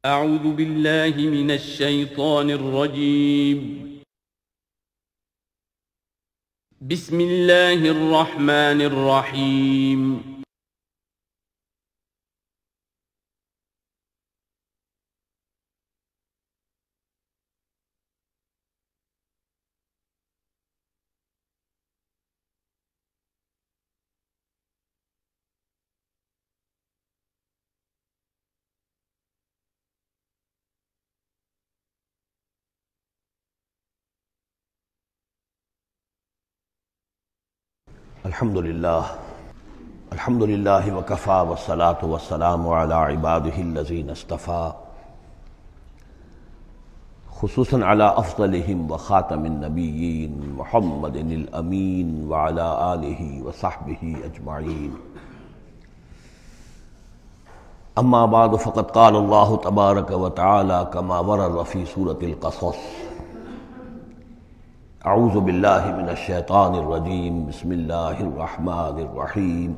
اعوذ باللہ من الشیطان الرجیم بسم اللہ الرحمن الرحیم الحمد للہ وکفا والصلاة والسلام علی عبادہ الذین اصطفیٰ خصوصاً علی افضلہم وخاتم النبیین محمد الامین وعلی آلہ وصحبہ اجمعین اما بعد فقد قال اللہ تبارک وتعالی کما ورد فی سورۃ القصص اعوذ باللہ من الشیطان الرجیم بسم اللہ الرحمن الرحیم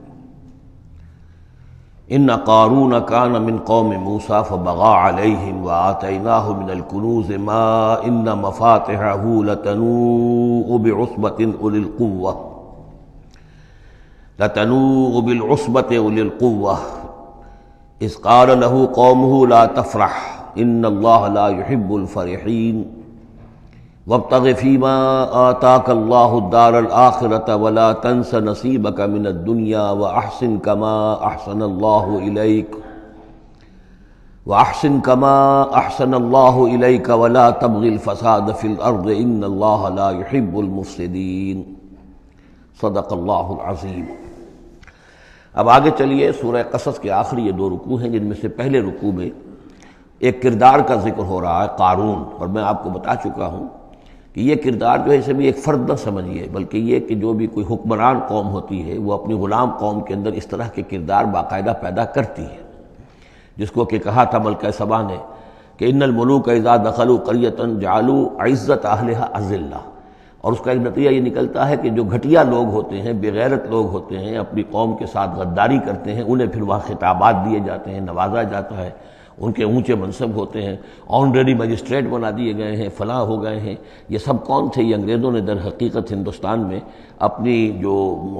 ان قارون کان من قوم موسیٰ فبغى علیہم وآتیناہ من الکنوز ما ان مفاتحہ لتنوء بالعصبة أولي القوة اذ قال له قومه لا تفرح ان اللہ لا يحب الفرحین وابتغ فيما آتاك الله الدار الآخرة ولا تنس نصيبك من الدنيا وأحسن كما أحسن الله إليك ولا تبغ الفساد في الأرض إن الله لا يحب المفسدين صدق الله العظيم۔ اب آگے چلیے، سورہ قصص کے آخری یہ دو رکوع ہیں جن میں سے پہلے رکوع میں ایک کردار کا ذکر ہو رہا ہے، قارون، اور میں آپ کو بتا چکا ہوں کہ یہ کردار جو ہے اسے بھی ایک فرد نہ سمجھیے، بلکہ یہ کہ جو بھی کوئی حکمران قوم ہوتی ہے وہ اپنی غلام قوم کے اندر اس طرح کے کردار باقاعدہ پیدا کرتی ہے، جس کو کہ کہا تھا ملکہ سبا نے کہ ان الملوک اذا دخلوا قریۃ جعلوا عزت اہلھا اذلہ، اور اس کا ایک نتیجہ یہ نکلتا ہے کہ جو گھٹیا لوگ ہوتے ہیں، بے غیرت لوگ ہوتے ہیں، اپنی قوم کے ساتھ غداری کرتے ہیں، انہیں پھر وہاں خطابات دیے جاتے ہیں، نوازا جاتا ہے، ان کے اونچے منصب ہوتے ہیں، آنریری مجسٹریٹ بنا دیے گئے ہیں، فلاں ہو گئے ہیں۔ یہ سب کون تھے؟ یہ انگریزوں نے در حقیقت ہندوستان میں اپنی جو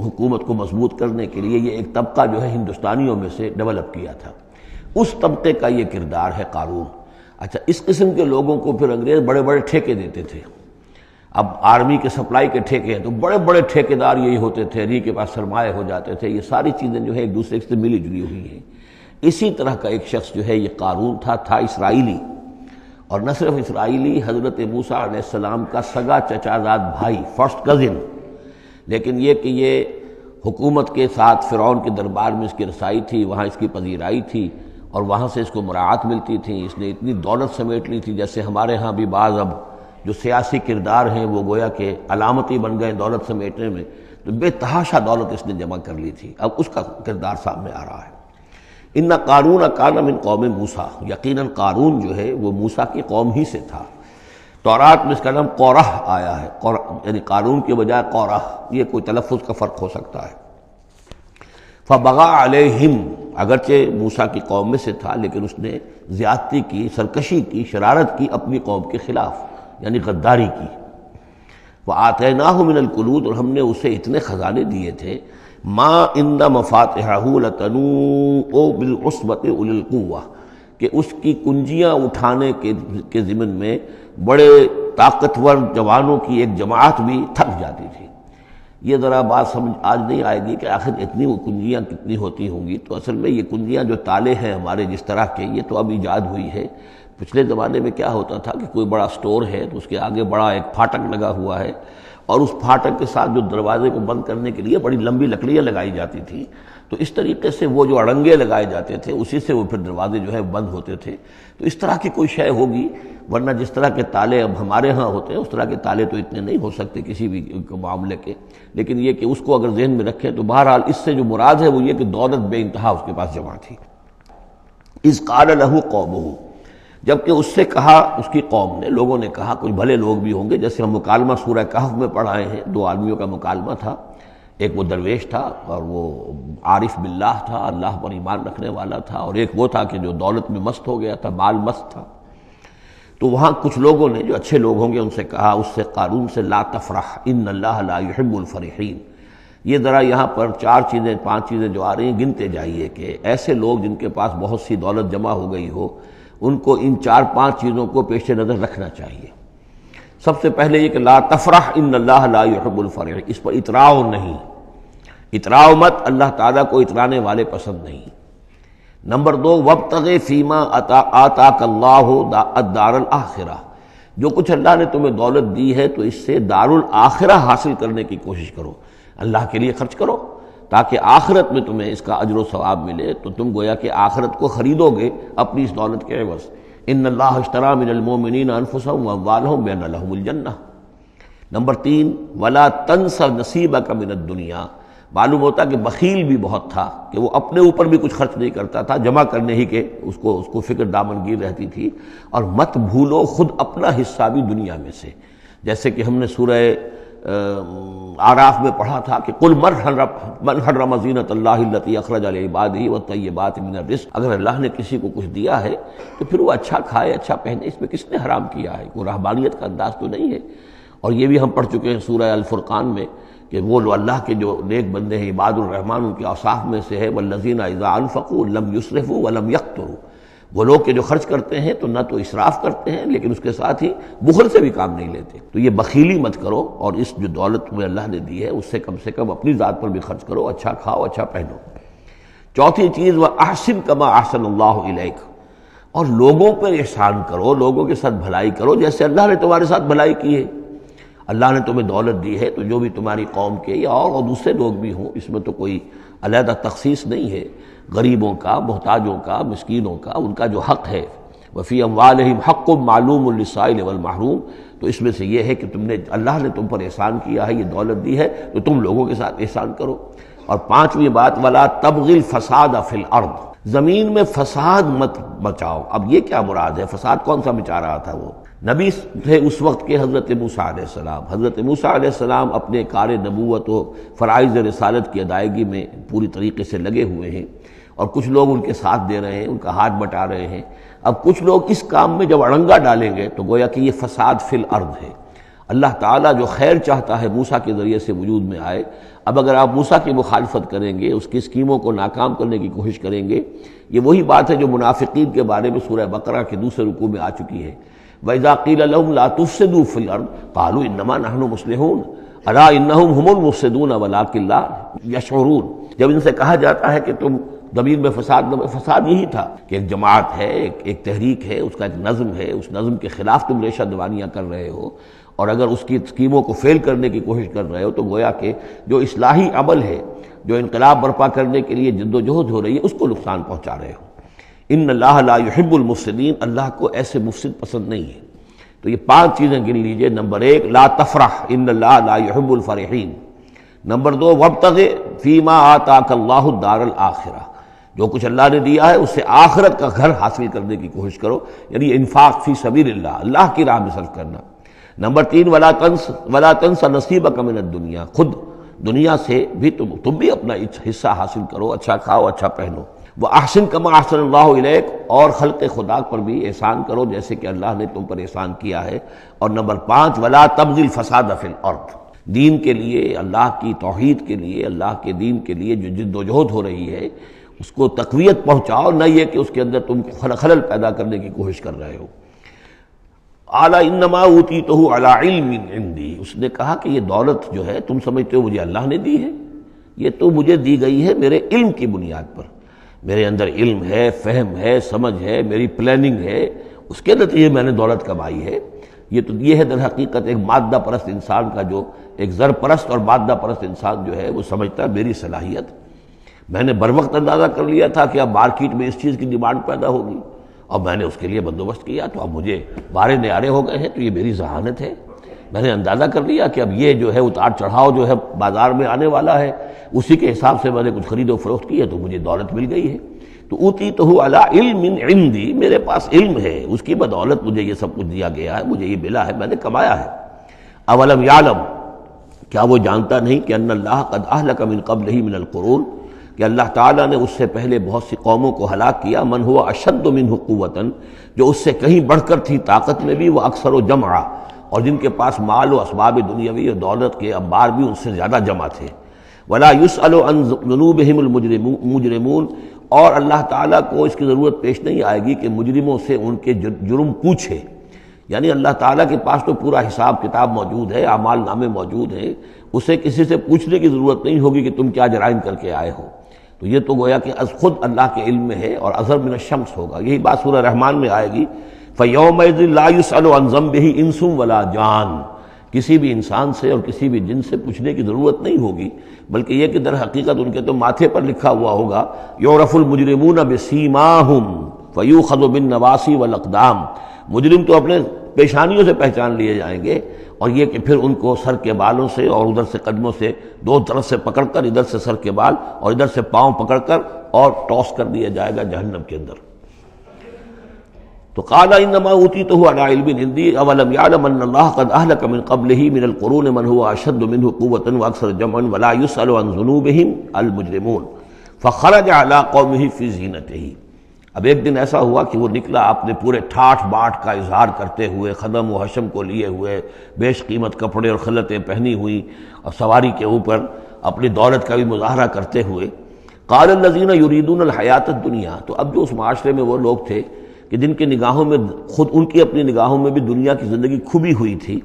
حکومت کو مضبوط کرنے کے لیے یہ ایک طبقہ جو ہے ہندوستانیوں میں سے ڈیولپ کیا تھا، اس طبقے کا یہ کردار ہے قارون۔ اچھا، اس قسم کے لوگوں کو پھر انگریز بڑے بڑے ٹھیکے دیتے تھے۔ اب آرمی کے سپلائی کے ٹھیکے ہیں تو بڑے بڑے ٹھیکیدار یہی ہوتے تھے، کے پاس سرمایہ ہو جاتے تھے۔ یہ ساری چیزیں جو ہے ایک دوسرے سے ملی جلی ہوئی ہیں۔ اسی طرح کا ایک شخص جو ہے یہ قارون تھا اسرائیلی، اور نہ صرف اسرائیلی، حضرت موسیٰ علیہ السلام کا سگا چچا زاد بھائی، فرسٹ کزن، لیکن یہ کہ یہ حکومت کے ساتھ فرعون کے دربار میں اس کی رسائی تھی، وہاں اس کی پذیرائی تھی اور وہاں سے اس کو مراعات ملتی تھی۔ اس نے اتنی دولت سمیٹ لی تھی، جیسے ہمارے ہاں بھی بعض اب جو سیاسی کردار ہیں وہ گویا کہ علامتی بن گئے دولت سمیٹنے میں، تو بے تحاشا دولت اس نے جمع کر لی تھی۔ اب اس کا کردار سامنے آ رہا ہے۔ ان قارون کان من قوم موسیٰ، یقیناً قارون جو ہے وہ موسیٰ کی قوم ہی سے تھا۔ تورات میں اس کا نام قورہ آیا ہے، یعنی قارون کے بجائے قورہ، یہ کوئی تلفظ کا فرق ہو سکتا ہے۔ فبغى علیہم، اگرچہ موسیٰ کی قوم میں سے تھا لیکن اس نے زیادتی کی، سرکشی کی، شرارت کی اپنی قوم کے خلاف، یعنی غداری کی۔ وآتیناہ من الکنوز، اور ہم نے اسے اتنے خزانے دیے تھے، ما ان مفاتحہ لتنوء بالعصبة أولي القوة، کہ اس کی کنجیاں اٹھانے کے ضمن میں بڑے طاقتور جوانوں کی ایک جماعت بھی تھک جاتی تھی۔ یہ ذرا بات سمجھ آج نہیں آئے گی کہ آخر اتنی وہ کنجیاں کتنی ہوتی ہوں گی، تو اصل میں یہ کنجیاں جو تالے ہیں ہمارے جس طرح کے، یہ تو اب ایجاد ہوئی ہے۔ پچھلے زمانے میں کیا ہوتا تھا کہ کوئی بڑا سٹور ہے تو اس کے آگے بڑا ایک پھاٹک لگا ہوا ہے، اور اس پھاٹک کے ساتھ جو دروازے کو بند کرنے کے لیے بڑی لمبی لکڑیاں لگائی جاتی تھیں، تو اس طریقے سے وہ جو اڑنگے لگائے جاتے تھے اسی سے وہ پھر دروازے جو ہے بند ہوتے تھے۔ تو اس طرح کی کوئی شے ہوگی، ورنہ جس طرح کے تالے اب ہمارے ہاں ہوتے ہیں اس طرح کے تالے تو اتنے نہیں ہو سکتے کسی بھی معاملے کے۔ لیکن یہ کہ اس کو اگر ذہن میں رکھیں تو بہرحال اس سے جو مراد ہے وہ یہ کہ دولت بے انتہا اس کے پاس جمع تھی۔ اذ قال له قومه، جبکہ اس سے کہا اس کی قوم نے، لوگوں نے کہا، کچھ بھلے لوگ بھی ہوں گے، جیسے ہم مکالمہ سورہ کہف میں پڑھ آئے ہیں، دو آدمیوں کا مکالمہ تھا۔ ایک وہ درویش تھا اور وہ عارف باللہ تھا، اللہ پر ایمان رکھنے والا تھا، اور ایک وہ تھا کہ جو دولت میں مست ہو گیا تھا، مال مست تھا۔ تو وہاں کچھ لوگوں نے جو اچھے لوگ ہوں گے ان سے کہا، اس سے قارون سے، لا تفرح ان اللہ لا يحب الفرحین، یہ ذرا یہاں پر 5 چیزیں جو آ رہی ہیں گنتے جائیے کہ ایسے لوگ جن کے پاس بہت سی دولت جمع ہو گئی ہو ان کو ان 4-5 چیزوں کو پیش نظر رکھنا چاہیے۔ سب سے پہلے یہ کہ لا تفرح ان اللہ لا يحب الفرح، اس پر اتراؤ نہیں، اتراؤ مت، اللہ تعالیٰ کو اترانے والے پسند نہیں۔ نمبر 2، وابتغ فیما آتاک اللہ الدار الآخرہ، جو کچھ اللہ نے تمہیں دولت دی ہے تو اس سے دار الآخرہ حاصل کرنے کی کوشش کرو، اللہ کے لیے خرچ کرو تاکہ آخرت میں تمہیں اس کا اجر و ثواب ملے، تو تم گویا کہ آخرت کو خریدو گے اپنی اس دولت کے عوض۔ ان اللہ اشتری من المؤمنین انفسهم واموالهم بان لهم الجنہ۔ نمبر 3، ولا تنس نصیبک من الدنیا، معلوم ہوتا کہ بخیل بھی بہت تھا کہ وہ اپنے اوپر بھی کچھ خرچ نہیں کرتا تھا، جمع کرنے ہی کے اس کو فکر دامنگیر رہتی تھی۔ اور مت بھولو خود اپنا حصہ بھی دنیا میں سے، جیسے کہ ہم نے سورہ اعراف میں پڑھا تھا کہ قل من حرم زینۃ اللہ التی اخرج لعبادہ والطیبات من الرزق، اگر اللہ نے کسی کو کچھ دیا ہے تو پھر وہ اچھا کھائے، اچھا پہنے، اس میں کس نے حرام کیا ہے؟ کوئی رہبانیت کا انداز تو نہیں ہے۔ اور یہ بھی ہم پڑھ چکے ہیں سورہ الفرقان میں کہ وہ اللہ کے جو نیک بندے ہیں عباد الرحمن، ان کے اوصاف میں سے ہے والذین اذا انفقوا لم یسرفوا ولم یقتروا، وہ لوگ کہ جو خرچ کرتے ہیں تو نہ تو اسراف کرتے ہیں لیکن اس کے ساتھ ہی بخل سے بھی کام نہیں لیتے۔ تو یہ بخیلی مت کرو، اور اس جو دولت تمہیں اللہ نے دی ہے اس سے کم اپنی ذات پر بھی خرچ کرو، اچھا کھاؤ، اچھا پہنو۔ چوتھی چیز، وَأَحْسِن كَمَا أَحْسَنَ اللَّهُ إِلَيْكَ، اور لوگوں پر احسان کرو، لوگوں کے ساتھ بھلائی کرو جیسے اللہ نے تمہارے ساتھ بھلائی کی ہے۔ اللہ نے تمہیں دولت دی ہے تو جو بھی تمہاری قوم کے یا اور دوسرے لوگ بھی ہوں، اس میں تو کوئی علیحدہ تخصیص نہیں ہے، غریبوں کا، محتاجوں کا، مسکینوں کا، ان کا جو حق ہے، وفی اموالہم حق معلوم للسائل والمحروم، تو اس میں سے یہ ہے کہ اللہ نے تم پر احسان کیا ہے، یہ دولت دی ہے تو تم لوگوں کے ساتھ احسان کرو۔ اور 5ویں بات، ولا تبغی الفساد فی الارض، زمین میں فساد مت بچاؤ۔ اب یہ کیا مراد ہے؟ فساد کون سا مچا رہا تھا؟ وہ نبی تھے اس وقت کے حضرت موسیٰ علیہ السلام۔ حضرت موسیٰ علیہ السلام اپنے کار نبوت و فرائض رسالت کی ادائیگی میں پوری طریقے سے لگے ہوئے ہیں، اور کچھ لوگ ان کے ساتھ دے رہے ہیں، ان کا ہاتھ بٹا رہے ہیں۔ اب کچھ لوگ اس کام میں جب اڑنگا ڈالیں گے تو گویا کہ یہ فساد فی الارض ہے۔ اللہ تعالیٰ جو خیر چاہتا ہے موسیٰ کے ذریعے سے وجود میں آئے، اب اگر آپ موسیٰ کی مخالفت کریں گے، اس کی اسکیموں کو ناکام کرنے کی کوشش کریں گے، یہ وہی بات ہے جو منافقین کے بارے میں سورہ بقرہ کے دوسرے رکوع میں آ چکی ہے۔ وَإِذَا قِيلَ لَهُمْ لَا تُفْسِدُوا فِي الْأَرْضِ قَالُوا إِنَّمَا نَحْنُ مُصْلِحُونَ أَلَا إِنَّهُمْ هُمُ الْمُفْسِدُونَ وَلَٰكِن لَا يَشْعُرُونَ، جب ان سے کہا جاتا ہے کہ تم زمین میں فساد یہی تھا کہ ایک جماعت ہے، ایک تحریک ہے، اس کا ایک نظم ہے، اس نظم کے خلاف تم ریشہ دوانیاں کر رہے ہو، اور اگر اس کی اسکیموں کو فیل کرنے کی کوشش کر رہے ہو تو گویا کہ جو اصلاحی عمل ہے، جو انقلاب برپا کرنے کے لیے جد و جہد ہو رہی ہے، اس کو نقصان پہنچا رہے ہو۔ ان اللہ لا يحب المفسدین، اللہ کو ایسے مفسد پسند نہیں ہے۔ تو یہ 5 چیزیں گن لیجئے۔ نمبر 1، لا تفرح ان اللہ لا يحب الفرحین۔ نمبر 2، وابتغ فیما آتاک اللہ الدار الآخرہ، جو کچھ اللہ نے دیا ہے اس سے آخرت کا گھر حاصل کرنے کی کوشش کرو، یعنی انفاق فی سبیل اللہ، اللہ کی راہ میں صرف کرنا۔ نمبر 3، ولا تنس نصیبک من الدنیا، خود دنیا سے بھی تم بھی اپنا حصہ حاصل کرو، اچھا کھاؤ، اچھا پہنو۔ وَأَحْسِن كَمَا أَحْسَنَ اللَّهُ إِلَيْكَ، اور خلق خدا پر بھی احسان کرو جیسے کہ اللہ نے تم پر احسان کیا ہے۔ اور نمبر 5، وَلَا تَبْغِ الْفَسَادَ فِي الْأَرْضِ، دین کے لیے، اللہ کی توحید کے لیے، اللہ کے دین کے لیے جو جد و جہد ہو رہی ہے اس کو تقویت پہنچاؤ، نہ یہ کہ اس کے اندر تم خلل پیدا کرنے کی کوشش کر رہے ہو۔ اعلیٰ انما اوتیتہ علی علم عندی، اس نے کہا کہ یہ دولت جو ہے تم سمجھتے ہو مجھے اللہ نے دی ہے، یہ تو مجھے دی گئی ہے میرے علم کی بنیاد پر، میرے اندر علم ہے، فہم ہے، سمجھ ہے، میری پلاننگ ہے، اس کے نتیجے میں نے دولت کمائی ہے۔ یہ ہے در حقیقت ایک مادہ پرست انسان کا، جو ایک زر پرست اور مادہ پرست انسان جو ہے وہ سمجھتا ہے میری صلاحیت، میں نے بر وقت اندازہ کر لیا تھا کہ اب مارکیٹ میں اس چیز کی ڈیمانڈ پیدا ہوگی اور میں نے اس کے لیے بندوبست کیا، تو اب مجھے بارے نیارے ہو گئے ہیں، تو یہ میری ذہانت ہے۔ میں نے اندازہ کر لیا کہ اب یہ جو ہے اتار چڑھاؤ جو ہے بازار میں آنے والا ہے، اسی کے حساب سے میں نے کچھ خرید و فروخت کی ہے تو مجھے دولت مل گئی ہے۔ تو اوتیتہ علی علم عندی، میرے پاس علم ہے، اس کی بدولت مجھے یہ سب کچھ دیا گیا ہے، مجھے یہ ملا ہے، میں نے کمایا ہے۔ اولم یعلم، کیا وہ جانتا نہیں کہ ان اللہ قد اہلک من قبلہ من القرون، کہ اللہ تعالیٰ نے اس سے پہلے بہت سی قوموں کو ہلاک کیا، من ہوا اشد منہ قوتاً، جو اس سے کہیں بڑھ کر تھی طاقت میں بھی، وہ اکثر و جمعا، اور جن کے پاس مال و اسباب دنیاوی اور دولت کے انبار بھی ان سے زیادہ جمع تھے۔ ولا یسأل عن ذنوبہم المجرمون، اور اللہ تعالیٰ کو اس کی ضرورت پیش نہیں آئے گی کہ مجرموں سے ان کے جرم پوچھے، یعنی اللہ تعالیٰ کے پاس تو پورا حساب کتاب موجود ہے، اعمال نامے موجود ہیں، اسے کسی سے پوچھنے کی ضرورت نہیں ہوگی کہ تم کیا جرائم کر کے آئے ہو۔ تو یہ تو گویا کہ از خود اللہ کے علم میں ہے، اور اظہر من الشمس ہوگا۔ یہی بات سورہ رحمان میں آئے گی، فَيَوْمَئِذٍ لَا يُسْأَلُ عَنْ ذَنبِهِ إِنسٌ وَلَا جَانٌ، کسی بھی انسان سے اور کسی بھی جن سے پوچھنے کی ضرورت نہیں ہوگی، بلکہ یہ کہ در حقیقت ان کے تو ماتھے پر لکھا ہوا ہوگا، يُعْرَفُ الْمُجْرِمُونَ بِسِيمَاهُمْ فَيُؤْخَذُ بِالنَّوَاصِي وَالْأَقْدَامِ، مجرم تو اپنے پیشانیوں سے پہچان لیے جائیں گے، اور یہ کہ پھر ان کو سر کے بالوں سے اور ادھر سے قدموں سے دو طرف سے پکڑ کر، ادھر سے سر کے بال اور ادھر سے پاؤں پکڑ کر اور ٹاس کر دیا جائے گا جہنم کے اندر۔ تو قال انما اوتیتہ علی علم عندی اولم یعلم ان اللہ قد اہلک من قبلہ من القرون من هو اشد منہ قوۃ واکثر جمعا ولا یسأل عن ذنوبہم المجرمون فخرج علی قومہ فی زینتہ۔ اب ایک دن ایسا ہوا کہ وہ نکلا اپنے پورے ٹھاٹھ باٹھ کا اظہار کرتے ہوئے، خدم و حشم کو لیے ہوئے، بیش قیمت کپڑے اور خلعتیں پہنی ہوئی، اور سواری کے اوپر اپنی دولت کا بھی مظاہرہ کرتے ہوئے۔ قال الذین یریدون الحیاۃ الدنیا، تو اب جو اس معاشرے میں وہ لوگ تھے کہ جن کی نگاہوں میں، خود ان کی اپنی نگاہوں میں بھی دنیا کی زندگی کھبی ہوئی تھی،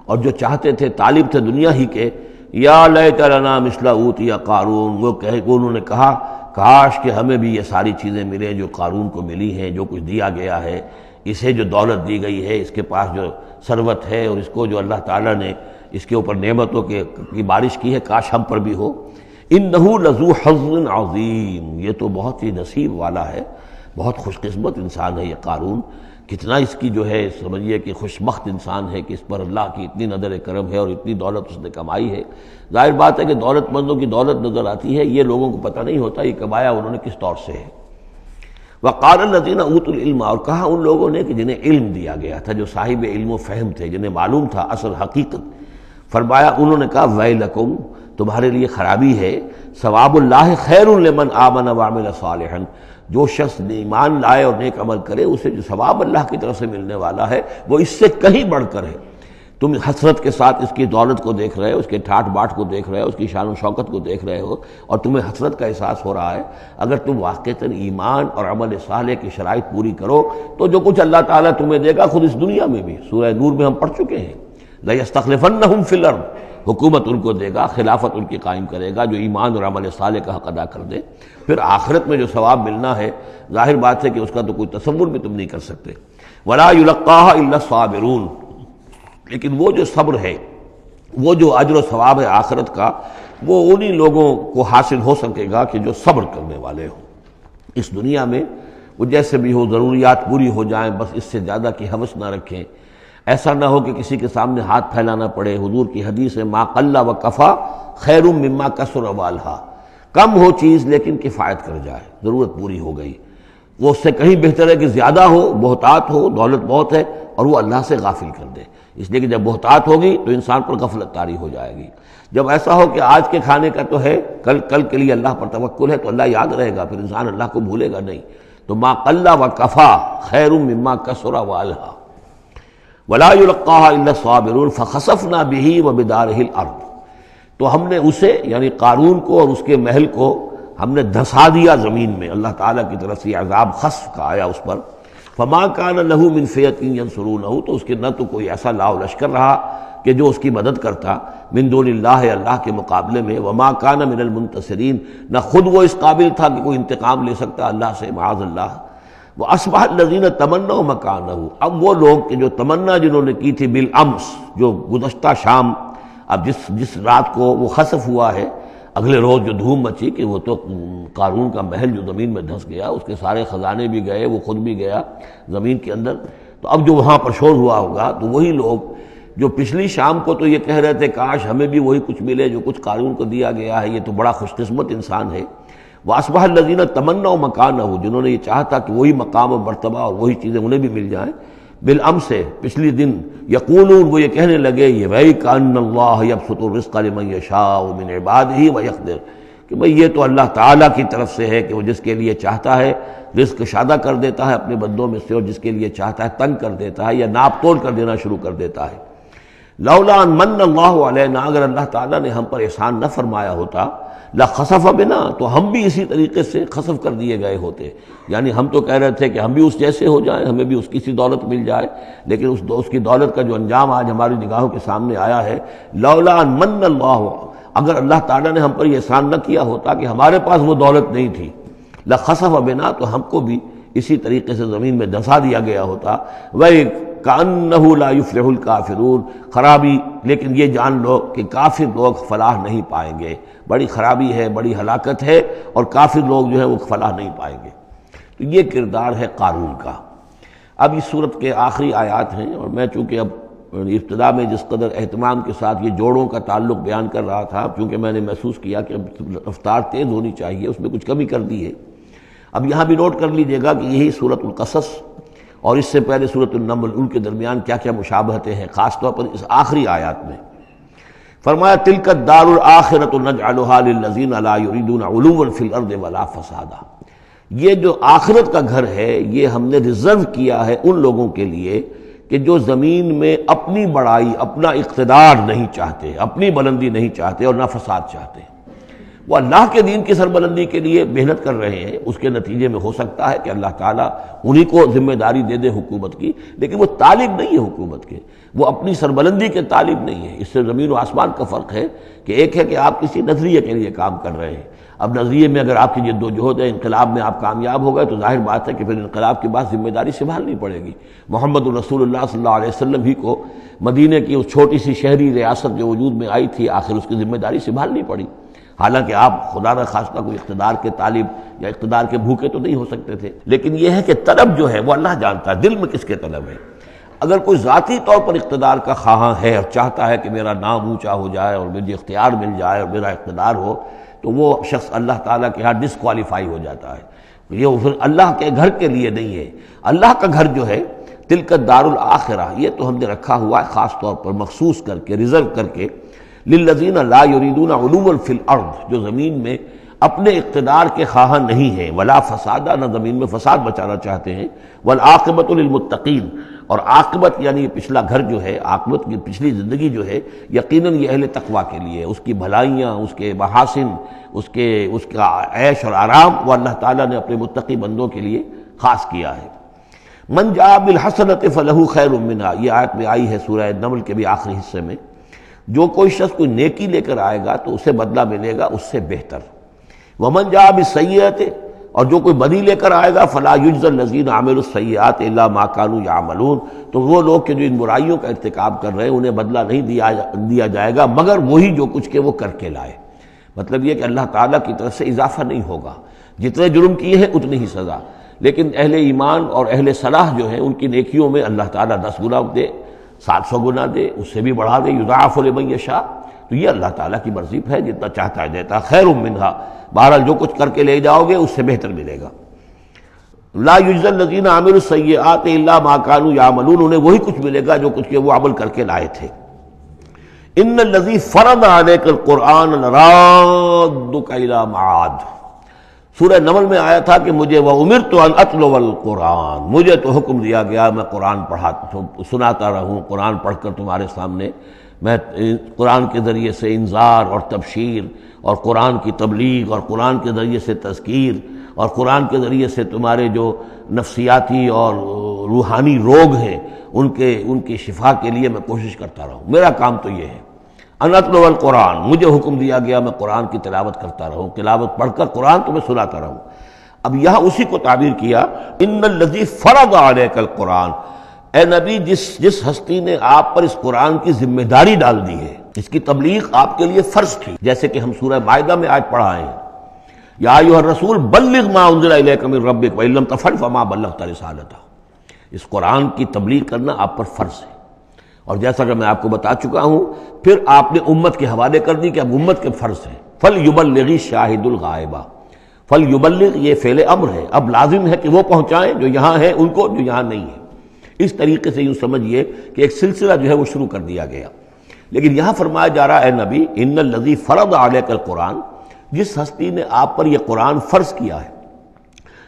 اور جو چاہتے تھے، طالب تھے دنیا ہی کے، یا لیت لنا مثل اوتی قارون، وہ انہوں نے کہا کاش کہ ہمیں بھی یہ ساری چیزیں ملیں جو قارون کو ملی ہیں، جو کچھ دیا گیا ہے، اسے جو دولت دی گئی ہے، اس کے پاس جو ثروت ہے، اور اس کو جو اللہ تعالیٰ نے اس کے اوپر نعمتوں کی بارش کی ہے، کاش ہم پر بھی ہو۔ انہ لذو حظ عظیم، یہ تو بہت ہی نصیب والا ہے، بہت خوش قسمت انسان ہے یہ قارون، کتنا اس کی جو ہے سمجھیے کہ خوش بخت انسان ہے کہ اس پر اللہ کی اتنی نظر کرم ہے اور اتنی دولت اس نے کمائی ہے۔ ظاہر بات ہے کہ دولت مندوں کی دولت نظر آتی ہے، یہ لوگوں کو پتہ نہیں ہوتا یہ کمایا انہوں نے کس طور سے ہے۔ وقال الذین اوتوا العلم، اور کہا ان لوگوں نے کہ جنہیں علم دیا گیا تھا، جو صاحب علم و فہم تھے، جنہیں معلوم تھا اصل حقیقت، فرمایا انہوں نے کہا ویلکم، تمہارے لیے خرابی ہے، ثواب اللہ خیر لمن آمن وعمل صالحا، جو شخص ایمان لائے اور نیک عمل کرے اسے جو ثواب اللہ کی طرف سے ملنے والا ہے وہ اس سے کہیں بڑھ کر ہے۔ تم حسرت کے ساتھ اس کی دولت کو دیکھ رہے ہو، اس کے ٹھاٹ باٹ کو دیکھ رہے ہو، اس کی شان و شوکت کو دیکھ رہے ہو، اور تمہیں حسرت کا احساس ہو رہا ہے، اگر تم واقعتاً ایمان اور عمل صالح کی شرائط پوری کرو تو جو کچھ اللہ تعالیٰ تمہیں دے گا خود اس دنیا میں بھی، سورہ نور میں ہم پڑھ چکے ہیں، لَيَسْتَخْلِفَنَّهُمْ فِي الْأَرْضِ، حکومت ان کو دے گا، خلافت ان کی قائم کرے گا جو ایمان اور عمل صالح کا حق ادا کر دے۔ پھر آخرت میں جو ثواب ملنا ہے ظاہر بات ہے کہ اس کا تو کوئی تصور بھی تم نہیں کر سکتے۔ وَلَا يُلَقَّاهَا إِلَّا الصَّابِرُونَ، لیکن وہ جو صبر ہے، وہ جو اجر و ثواب ہے آخرت کا، وہ انہی لوگوں کو حاصل ہو سکے گا کہ جو صبر کرنے والے ہوں۔ اس دنیا میں وہ جیسے بھی ہو ضروریات پوری ہو جائیں، بس اس سے زیادہ کی ہوس نہ رکھیں، ایسا نہ ہو کہ کسی کے سامنے ہاتھ پھیلانا پڑے۔ حضور کی حدیث ہے ما قل و کفا خیر مما کثر والہا، کم ہو چیز لیکن کفایت کر جائے، ضرورت پوری ہو گئی، وہ اس سے کہیں بہتر ہے کہ زیادہ ہو، بہتات ہو، دولت بہت ہے اور وہ اللہ سے غافل کر دے، اس لیے کہ جب بہتات ہوگی تو انسان پر غفلت طاری ہو جائے گی۔ جب ایسا ہو کہ آج کے کھانے کا تو ہے، کل کے لیے اللہ پر توکل ہے تو اللہ یاد رہے گا، پھر انسان اللہ کو بھولے گا نہیں۔ تو ما قل و کفا خیر مما کثر والہا ولا يلقاها الا الصابرون فخسفنا به وبداره الارض، تو ہم نے اسے یعنی قارون کو اور اس کے محل کو ہم نے دھسا دیا زمین میں، اللہ تعالیٰ کی طرف سے عذاب خسف کا آیا اس پر۔ فما كان له من فئة ينصرونه، تو اس کے نہ تو کوئی ایسا لاؤ لشکر رہا کہ جو اس کی مدد کرتا من دون اللہ، اللہ کے مقابلے میں، وما كان من المنتصرین، نہ خود وہ اس قابل تھا کہ کوئی انتقام لے سکتا اللہ سے، معاذ اللہ۔ وَأَصْبَحَ الَّذِينَ تَمَنَّوْا مَكَانَهُ، اب وہ لوگ کہ جو تمنا جنہوں نے کی تھی بالامس، جو گزشتہ شام، اب جس رات کو وہ خسف ہوا ہے، اگلے روز جو دھوم مچی کہ وہ تو قارون کا محل جو زمین میں دھس گیا، اس کے سارے خزانے بھی گئے، وہ خود بھی گیا زمین کے اندر، تو اب جو وہاں پر شور ہوا ہوگا تو وہی لوگ جو پچھلی شام کو تو یہ کہہ رہے تھے کاش ہمیں بھی وہی کچھ ملے جو کچھ قارون کو دیا گیا ہے، یہ تو بڑا خوش قسمت انسان ہے۔ وَأَصْبَحَ الَّذِينَ تَمَنَّوْا مَكَانَهُ، جنہوں نے یہ چاہا تھا کہ وہی مقام و مرتبہ اور وہی چیزیں انہیں بھی مل جائیں، بالامس سے پچھلی دن یقولون وہ یہ کہنے لگے یہ بھائی کان اللہ یبسط الرزق لمن یشاء من عبادہ ویقدر کہ بھئی یہ تو اللہ تعالیٰ کی طرف سے ہے کہ وہ جس کے لیے چاہتا ہے رزق شادہ کر دیتا ہے اپنے بندوں میں سے، اور جس کے لیے چاہتا ہے تنگ کر دیتا ہے یا ناپ توڑ کر دینا شروع کر دیتا ہے۔ لولا ان من اللہ علینا، اگر اللہ تعالیٰ نے ہم پر احسان نہ فرمایا ہوتا، لخسف بنا، تو ہم بھی اسی طریقے سے خسف کر دیے گئے ہوتے، یعنی ہم تو کہہ رہے تھے کہ ہم بھی اس جیسے ہو جائیں، ہمیں بھی اس کی سی دولت مل جائے، لیکن اس کی دولت کا جو انجام آج ہماری نگاہوں کے سامنے آیا ہے، لولا ان من اللہ، اگر اللہ تعالیٰ نے ہم پر یہ احسان نہ کیا ہوتا کہ ہمارے پاس وہ دولت نہیں تھی، لخسف بنا، تو ہم کو بھی اسی طریقے سے زمین میں دھسا دیا گیا ہوتا۔ وَكَأَنَّهُ لَا يُفْلِحُ الْكَافِرُونَ، خرابی، لیکن یہ جان لو کہ کافر لوگ فلاح نہیں پائیں گے، بڑی خرابی ہے، بڑی ہلاکت ہے، اور کافر لوگ جو ہے وہ فلاح نہیں پائیں گے۔ تو یہ کردار ہے قارون کا۔ اب اس صورت کے آخری آیات ہیں، اور میں چونکہ اب ابتدا میں جس قدر اہتمام کے ساتھ یہ جوڑوں کا تعلق بیان کر رہا تھا، چونکہ میں نے محسوس کیا کہ اب رفتار تیز ہونی چاہیے، اس میں کچھ کمی کر دی ہے۔ اب یہاں بھی نوٹ کر لیجئے گا کہ یہی سورۃ القصص اور اس سے پہلے سورۃ النمل، ان کے درمیان کیا کیا مشابہتیں ہیں، خاص طور پر اس آخری آیات میں۔ فرمایا تلک الدار الآخرۃ نجعلها للذین لا یریدون علوا فی الارض ولا فسادا، یہ جو آخرت کا گھر ہے یہ ہم نے ریزرو کیا ہے ان لوگوں کے لیے کہ جو زمین میں اپنی بڑائی، اپنا اقتدار نہیں چاہتے، اپنی بلندی نہیں چاہتے اور نہ فساد چاہتے، وہ اللہ کے دین کی سربلندی کے لیے محنت کر رہے ہیں۔ اس کے نتیجے میں ہو سکتا ہے کہ اللہ تعالیٰ انہی کو ذمہ داری دے دے حکومت کی، لیکن وہ طالب نہیں ہے حکومت کے، وہ اپنی سربلندی کے طالب نہیں ہے۔ اس سے زمین و آسمان کا فرق ہے کہ ایک ہے کہ آپ کسی نظریے کے لیے کام کر رہے ہیں، اب نظریے میں اگر آپ کی جد و جہد ہے، انقلاب میں آپ کامیاب ہو گئے تو ظاہر بات ہے کہ پھر انقلاب کے بعد ذمہ داری سنبھالنی پڑے گی۔ محمد رسول اللہ صلی اللہ علیہ وسلم ہی کو مدینے کی اس چھوٹی سی شہری ریاست جو وجود میں آئی تھی، آخر اس کی ذمہ داری سنبھالنی پڑی، حالانکہ آپ خدا نہ خواستہ کوئی اقتدار کے طالب یا اقتدار کے بھوکے تو نہیں ہو سکتے تھے، لیکن یہ ہے کہ طلب جو ہے وہ اللہ جانتا ہے دل میں کس کے طلب ہے۔ اگر کوئی ذاتی طور پر اقتدار کا خواہاں ہے اور چاہتا ہے کہ میرا نام اونچا ہو جائے اور مجھے اختیار مل جائے اور میرا اقتدار ہو، تو وہ شخص اللہ تعالیٰ کے ہاں ڈسکوالیفائی ہو جاتا ہے، یہ پھر اللہ کے گھر کے لیے نہیں ہے۔ اللہ کا گھر جو ہے تلک الدار الآخرہ، یہ تو ہم نے رکھا ہوا ہے خاص طور پر مخصوص کر کے، ریزرو کر کے، للذین لا یریدون علوا فی الارض، جو زمین میں اپنے اقتدار کے خواہاں نہیں ہیں، ولا فسادا، نہ زمین میں فساد بچانا چاہتے ہیں، والعاقبۃ للمتقین، اور عاقبت یعنی پچھلا گھر جو ہے، عاقبت کی پچھلی زندگی جو ہے یقیناً یہ اہل تقویٰ کے لیے، اس کی بھلائیاں، اس کے محاسن، اس کا عیش اور آرام وہ اللہ تعالیٰ نے اپنے متقی بندوں کے لیے خاص کیا ہے۔ من جاء بالحسنۃ فلہ خیر منہا، یہ آیت میں آئی ہے سورہ نمل کے بھی آخری حصے میں، جو کوئی شخص کوئی نیکی لے کر آئے گا تو اسے بدلہ ملے گا اس سے بہتر۔ ومن جاء بالسیئۃ، اور جو کوئی بدی لے کر آئے گا فلا یجزی الذین عملوا السیئات الا ما كانوا یعملون، تو وہ لوگ کہ جو ان برائیوں کا ارتکاب کر رہے ہیں انہیں بدلہ نہیں دیا جائے گا مگر وہی جو کچھ کہ وہ کر کے لائے۔ مطلب یہ کہ اللہ تعالیٰ کی طرف سے اضافہ نہیں ہوگا، جتنے جرم کیے ہیں اتنی ہی سزا، لیکن اہل ایمان اور اہل صلاح جو ہیں ان کی نیکیوں میں اللہ تعالیٰ 10 گنا دے، 700 گنا دے، اس سے بھی بڑھا دے، یضاعف لمن یشاء، تو یہ اللہ تعالیٰ کی مرضی ہے، جتنا چاہتا ہے دیتا، خیر منہا، بہرحال جو کچھ کر کے لے جاؤ گے اس سے بہتر ملے گا۔ لا یجزی الذین عملوا السیئات الا ما كانوا یعملون، انہیں وہی کچھ ملے گا جو کچھ کہ وہ عمل کر کے لائے تھے۔ ان الذی فرض علیک القرآن لرادک الی معاد، سورہ نمل میں آیا تھا کہ مجھے وَأُمِرْتُ أَنْ أَتْلُوَ الْقُرْآنَ، مجھے تو حکم دیا گیا میں قرآن سناتا رہوں، قرآن پڑھ کر تمہارے سامنے میں قرآن کے ذریعے سے انذار اور تبشیر اور قرآن کی تبلیغ اور قرآن کے ذریعے سے تذکیر اور قرآن کے ذریعے سے تمہارے جو نفسیاتی اور روحانی روگ ہیں ان کی شفا کے لیے میں کوشش کرتا رہوں، میرا کام تو یہ ہے۔ ان اتلو القرآن، مجھے حکم دیا گیا میں قرآن کی تلاوت کرتا رہوں، تلاوت پڑھ کر قرآن تمہیں سناتا رہوں۔ اب یہاں اسی کو تعبیر کیا، ان الذی فرض علیک القرآن، اے نبی جس ہستی نے آپ پر اس قرآن کی ذمہ داری ڈال دی ہے، اس کی تبلیغ آپ کے لیے فرض تھی، جیسے کہ ہم سورہ مائدہ میں آج پڑھا ہے، یا ایھا الرسول بلغ ما انزل الیک من ربک وان لم تفعل فما بلغت رسالتہ، اس قرآن کی تبلیغ کرنا آپ پر فرض ہے۔ اور جیسا کہ میں آپ کو بتا چکا ہوں، پھر آپ نے امت کے حوالے کر دی کہ اب امت کے فرض ہے، فلیبلغ شاہد الغائب، فلیبلغ یہ فعل امر ہے، اب لازم ہے کہ وہ پہنچائیں جو یہاں ہیں ان کو، جو یہاں نہیں ہے۔ اس طریقے سے یوں سمجھیے کہ ایک سلسلہ جو ہے وہ شروع کر دیا گیا۔ لیکن یہاں فرمایا جا رہا ہے نبی ان الذی فرض علیک القرآن، جس ہستی نے آپ پر یہ قرآن فرض کیا ہے،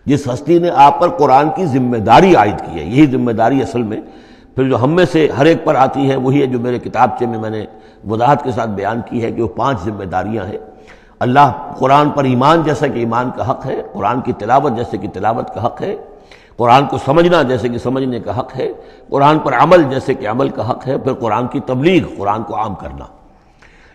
جس ہستی نے آپ پر قرآن کی ذمہ داری عائد کی ہے۔ یہی ذمہ داری اصل میں پھر جو ہم میں سے ہر ایک پر آتی ہے وہی ہے جو میرے کتابچے میں نے وضاحت کے ساتھ بیان کی ہے کہ وہ 5 ذمہ داریاں ہیں۔ اللہ قرآن پر ایمان جیسا کہ ایمان کا حق ہے، قرآن کی تلاوت جیسے کہ تلاوت کا حق ہے، قرآن کو سمجھنا جیسے کہ سمجھنے کا حق ہے، قرآن پر عمل جیسے کہ عمل کا حق ہے، پھر قرآن کی تبلیغ، قرآن کو عام کرنا۔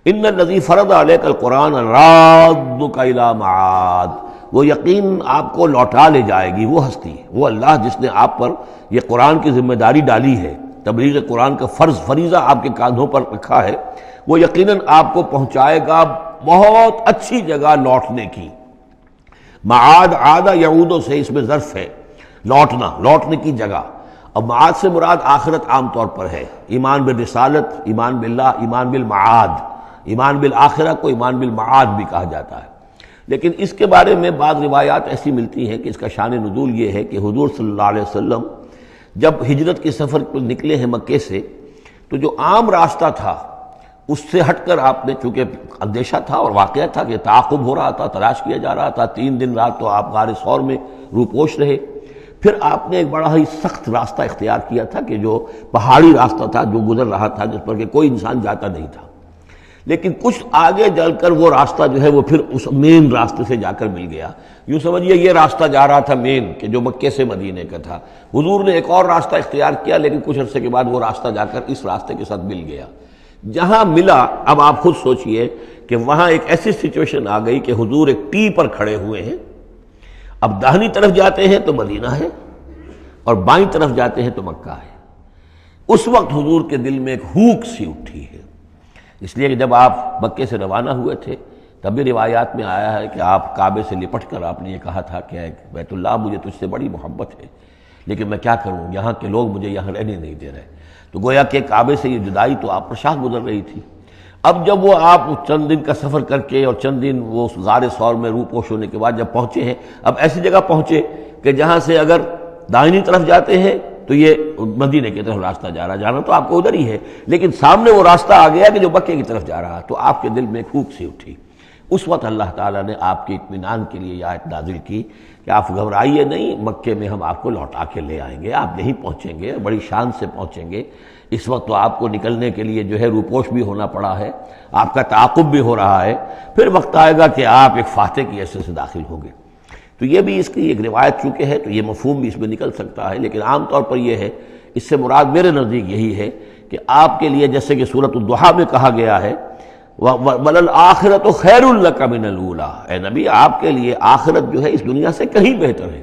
ان الذی فرض علیک القرآن رادک الی معاد، وہ یقین آپ کو لوٹا لے جائے گی وہ ہستی، وہ اللہ جس نے آپ پر یہ قرآن کی ذمہ داری ڈالی ہے، تبلیغ قرآن کا فرض فریضہ آپ کے کاندھوں پر رکھا ہے، وہ یقیناً آپ کو پہنچائے گا بہت اچھی جگہ لوٹنے کی۔ معاد عاد یعود سے اس میں ظرف ہے، لوٹنا، لوٹنے کی جگہ۔ اب معاد سے مراد آخرت عام طور پر ہے، ایمان بالرسالت، ایمان باللہ، ایمان بالمعاد، ایمان بالآخرہ کو ایمان بالمعاد بھی کہا جاتا ہے۔ لیکن اس کے بارے میں بعض روایات ایسی ملتی ہیں کہ اس کا شان نزول یہ ہے کہ حضور صلی اللہ علیہ وسلم جب ہجرت کے سفر پر نکلے ہیں مکے سے، تو جو عام راستہ تھا اس سے ہٹ کر آپ نے، چونکہ اندیشہ تھا اور واقعہ تھا کہ تعاقب ہو رہا تھا، تلاش کیا جا رہا تھا، 3 دن رات تو آپ غار ثور میں روپوش رہے، پھر آپ نے ایک بڑا ہی سخت راستہ اختیار کیا تھا کہ جو پہاڑی راستہ تھا جو گزر رہا تھا، جس پر کہ کوئی انسان جاتا نہیں تھا۔ لیکن کچھ آگے چل کر وہ راستہ جو ہے وہ پھر اس مین راستے سے جا کر مل گیا۔ یوں سمجھیے یہ راستہ جا رہا تھا مین کہ جو مکے سے مدینے کا تھا، حضور نے ایک اور راستہ اختیار کیا، لیکن کچھ عرصے کے بعد وہ راستہ جا کر اس راستے کے ساتھ مل گیا۔ جہاں ملا، اب آپ خود سوچئے کہ وہاں ایک ایسی سچویشن آ گئی کہ حضور ایک ٹی پر کھڑے ہوئے ہیں، اب داہنی طرف جاتے ہیں تو مدینہ ہے اور بائیں طرف جاتے ہیں تو مکہ ہے۔ اس وقت حضور کے دل میں ایک ہوک سی اٹھی ہے، اس لیے کہ جب آپ مکے سے روانہ ہوئے تھے تب بھی روایات میں آیا ہے کہ آپ کعبے سے لپٹ کر آپ نے یہ کہا تھا کہ اے بیت اللہ مجھے تجھ سے بڑی محبت ہے، لیکن میں کیا کروں، یہاں کے لوگ مجھے یہاں رہنے نہیں دے رہے۔ تو گویا کہ کعبے سے یہ جدائی تو آپ پر شاہ گزر رہی تھی۔ اب جب وہ آپ چند دن کا سفر کر کے اور چند دن وہ غار ثور میں روپوش ہونے کے بعد جب پہنچے ہیں، اب ایسی جگہ پہنچے کہ جہاں سے اگر دائنی طرف جاتے ہیں تو یہ مدینے کی طرف راستہ جا رہا، جانا تو آپ کو ادھر ہی ہے، لیکن سامنے وہ راستہ آ گیا کہ جو مکے کی طرف جا رہا، تو آپ کے دل میں ایک پھوک سی اٹھی۔ اس وقت اللہ تعالیٰ نے آپ کے اطمینان کے لیے یہ آیت نازل کی کہ آپ گھبرائیے نہیں، مکے میں ہم آپ کو لوٹا کے لے آئیں گے، آپ یہیں پہنچیں گے، بڑی شان سے پہنچیں گے۔ اس وقت تو آپ کو نکلنے کے لیے جو ہے روپوش بھی ہونا پڑا ہے، آپ کا تعاقب بھی ہو رہا ہے، پھر وقت آئے گا کہ آپ ایک فاتح کی حیثیت سے داخل ہوں گے۔ تو یہ بھی اس کی ایک روایت چونکہ ہے تو یہ مفہوم بھی اس میں نکل سکتا ہے، لیکن عام طور پر یہ ہے، اس سے مراد میرے نزدیک یہی ہے کہ آپ کے لیے جیسے کہ سورۃ الضحیٰ میں کہا گیا ہے وَلَلْآخِرَةُ خَيْرٌ لَكَ مِنَ الْأُولَىٰ، اے نبی آپ کے لیے آخرت جو ہے اس دنیا سے کہیں بہتر ہے،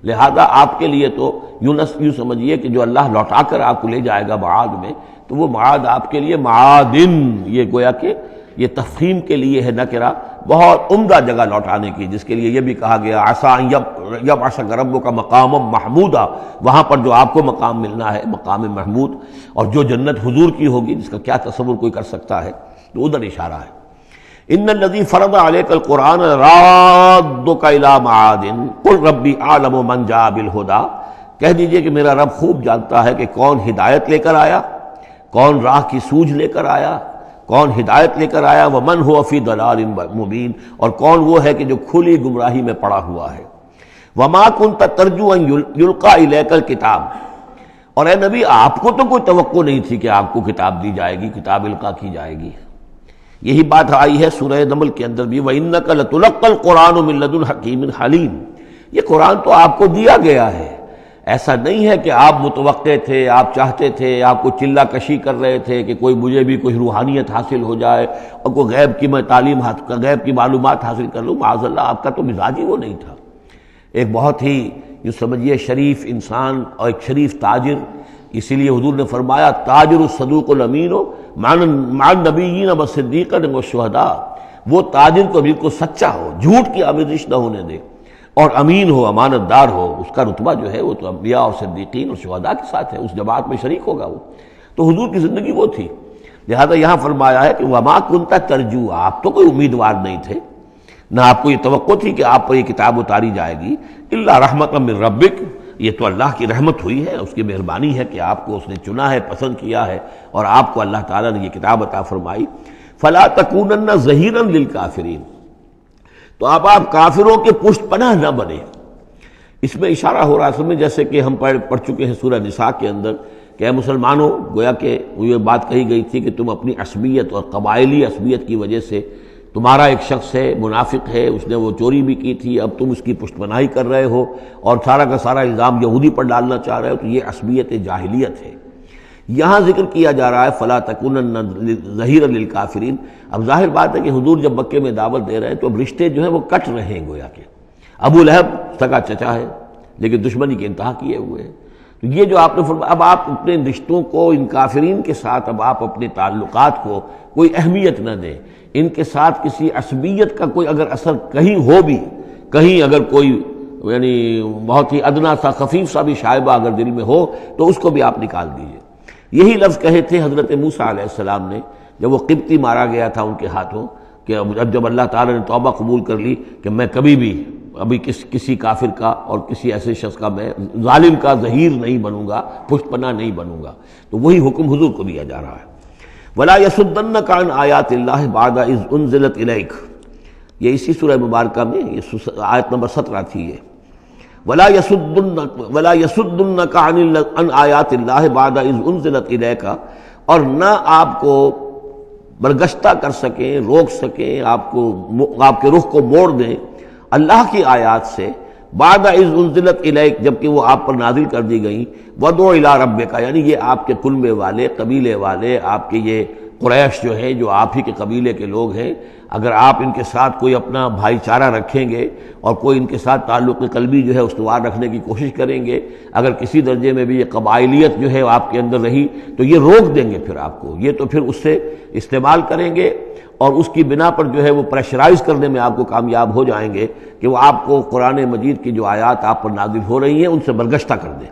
لہذا آپ کے لیے تو یوں سمجھیے کہ جو اللہ لوٹا کر آپ کو لے جائے گا معاد میں، تو وہ معاد آپ کے لیے معادن، یہ گویا کہ یہ تفخیم کے لیے ہے نکرہ، بہت عمدہ جگہ لوٹانے کی، جس کے لیے یہ بھی کہا گیا عسیٰ ان یبعثک ربک مقاما محمودا، وہاں پر جو آپ کو مقام ملنا ہے مقام محمود، اور جو جنت حضور کی ہوگی جس کا کیا تصور کوئی کر سکتا ہے، تو ادھر اشارہ ہے۔ ان الذی فرض علیک القرآن رادک الی معاد قل ربی اعلم من جاء بالہدی، کہہ دیجئے کہ میرا رب خوب جانتا ہے کہ کون ہدایت لے کر آیا، کون راہ کی سوجھ لے کر آیا، کون ہدایت لے کر آیا، ومن هو فی ضلال مبین، اور کون وہ ہے کہ جو کھلی گمراہی میں پڑا ہوا ہے۔ وما کنت ترجو ان یلقى الیک الکتاب، اور اے نبی آپ کو تو کوئی توقع نہیں تھی کہ آپ کو کتاب دی جائے گی، کتاب القا کی جائے گی۔ یہی بات آئی ہے سورہ نمل کے اندر بھی وَإِنَّكَ لَتُلَقَّى الْقُرْآنُ مِن لَّدُنْ حَكِيمٍ حَلِيمٍ، یہ قرآن تو آپ کو دیا گیا ہے، ایسا نہیں ہے کہ آپ متوقع تھے، آپ چاہتے تھے، آپ کو چلہ کشی کر رہے تھے کہ کوئی مجھے بھی کوئی روحانیت حاصل ہو جائے اور کوئی غیب کی میں تعلیم غیب کی معلومات حاصل کر لوں، معاذ اللہ آپ کا تو مزاج ہی وہ نہیں تھا۔ ایک بہت ہی یوں سمجھیے شریف انسان اور ایک شریف تاجر، اسی لیے حضور نے فرمایا تاجر الصدوق الامین مع النبیین والصدیقین والشہداء، وہ تاجر کو بالکل سچا ہو، جھوٹ کی آمیزش نہ ہونے دے، اور امین ہو، امانت دار ہو، اس کا رتبہ جو ہے وہ تو انبیاء اور صدیقین اور شہداء کے ساتھ ہے، اس جماعت میں شریک ہوگا وہ۔ تو حضور کی زندگی وہ تھی، لہذا یہاں فرمایا ہے کہ وما کنت ترجو، آپ تو کوئی امیدوار نہیں تھے، نہ آپ کو یہ توقع تھی کہ آپ پر یہ کتاب اتاری جائے گی، الا رحمۃ من ربک، یہ تو اللہ کی رحمت ہوئی ہے، اس کی مہربانی ہے کہ آپ کو اس نے چنا ہے، پسند کیا ہے، اور آپ کو اللہ تعالیٰ نے یہ کتاب عطا فرمائی۔ فلا تکونن ظہیرا للکافرین، تو آپ کافروں کے پشت پناہ نہ بنے۔ اس میں اشارہ ہو رہا ہے، سمجھ جیسے کہ ہم پڑھ چکے ہیں سورہ نساء کے اندر کہ اے مسلمانوں، گویا کہ یہ بات کہی گئی تھی کہ تم اپنی عصبیت اور قبائلی عصبیت کی وجہ سے، تمہارا ایک شخص ہے، منافق ہے، اس نے وہ چوری بھی کی تھی، اب تم اس کی پشت پناہی کر رہے ہو اور سارا کا سارا الزام یہودی پر ڈالنا چاہ رہے ہو، تو یہ عصبیت جاہلیت ہے۔ یہاں ذکر کیا جا رہا ہے فلا تکونن ظہیرا للکافرین۔ اب ظاہر بات ہے کہ حضور جب مکے میں دعوت دے رہے ہیں تو اب رشتے جو ہیں وہ کٹ رہے ہیں، گویا کہ ابو لہب سگا چچا ہے لیکن دشمنی کے انتہا کیے ہوئے ہیں۔ تو یہ جو آپ نے فرمایا، اب آپ اپنے رشتوں کو ان کافرین کے ساتھ، اب آپ اپنے تعلقات کو کوئی اہمیت نہ دیں، ان کے ساتھ کسی عصبیت کا کوئی اگر اثر کہیں ہو بھی، کہیں اگر کوئی یعنی بہت ہی ادنا سا خفیف سا بھی شائبہ اگر دل میں ہو تو اس کو بھی آپ نکال دیجئے۔ یہی لفظ کہے تھے حضرت موسیٰ علیہ السلام نے جب وہ قبطی مارا گیا تھا ان کے ہاتھوں، کہ جب اللہ تعالیٰ نے توبہ قبول کر لی کہ میں کبھی بھی ابھی کسی کافر کا اور کسی ایسے شخص کا، میں ظالم کا ظہیر نہیں بنوں گا، پشت پناہ نہیں بنوں گا، تو وہی حکم حضور کو دیا جا رہا ہے۔ وَلَا يَصُدَّنَّكَ عَنْ آيَاتِ اللَّهِ بَعْدَ إِذْ أُنزِلَتْ إِلَيْكَ، یہ اسی سورہ مبارکہ میں یہ آیت نمبر 17 تھی یہ۔ وَلَا يَصُدُّنَّكَ عَنْ آيَاتِ اللَّهِ بَعْدَ إِذْ أُنزِلَتْ إِلَيْكَ، اور نہ آپ کو برگشتہ کر سکیں، روک سکیں، آپ کے رخ کو موڑ دیں اللہ کی آیات سے، بعد اذ انزلت الیک، جبکہ وہ آپ پر نازل کر دی گئیں، ودعو الی ربک، یعنی یہ آپ کے کنبے والے، قبیلے والے، آپ کے یہ قریش جو ہیں، جو آپ ہی کے قبیلے کے لوگ ہیں، اگر آپ ان کے ساتھ کوئی اپنا بھائی چارہ رکھیں گے اور کوئی ان کے ساتھ تعلق قلبی جو ہے استوار رکھنے کی کوشش کریں گے، اگر کسی درجے میں بھی یہ قبائلیت جو ہے آپ کے اندر رہی تو یہ روک دیں گے پھر آپ کو، یہ تو پھر اس سے استعمال کریں گے اور اس کی بنا پر جو ہے وہ پریشرائز کرنے میں آپ کو کامیاب ہو جائیں گے کہ وہ آپ کو قرآن مجید کی جو آیات آپ پر نازل ہو رہی ہیں ان سے برگشتہ کر دیں۔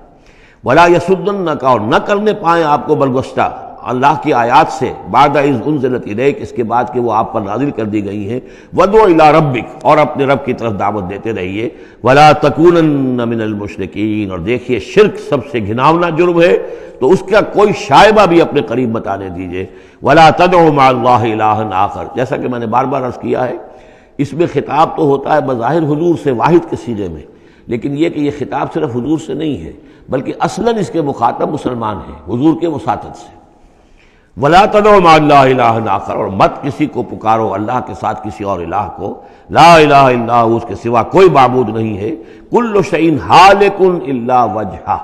ولا یصدنک، اور نہ کرنے پائیں آپ کو برگشتہ اللہ کی آیات سے، بعد اذ انزلت الیک، اس کے بعد کہ وہ آپ پر نازل کر دی گئی ہیں، ودعو الی ربک، اور اپنے رب کی طرف دعوت دیتے رہیے، ولا تکونن من المشرکین، اور دیکھیے شرک سب سے گھناؤنا جرم ہے تو اس کا کوئی شائبہ بھی اپنے قریب بتانے دیجئے۔ ولا تدعوا مع اللہ الہا آخر، جیسا کہ میں نے بار بار عرض کیا ہے، اس میں خطاب تو ہوتا ہے بظاہر حضور سے واحد کے صیغے میں، لیکن یہ کہ یہ خطاب صرف حضور سے نہیں ہے بلکہ اصلاً اس کے مخاطب مسلمان ہیں حضور کے وساطت سے۔ ولا تدعوا مع اللہ الہا آخر، اور مت کسی کو پکارو اللہ کے ساتھ کسی اور الہ کو، لا الہ الا ہو، اس کے سوا کوئی معبود نہیں ہے، کل شیء ہالک الا وجہہ،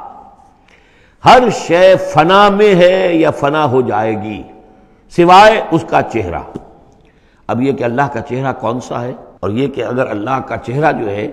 ہر شے فنا میں ہے یا فنا ہو جائے گی سوائے اس کا چہرہ۔ اب یہ کہ اللہ کا چہرہ کون سا ہے، اور یہ کہ اگر اللہ کا چہرہ جو ہے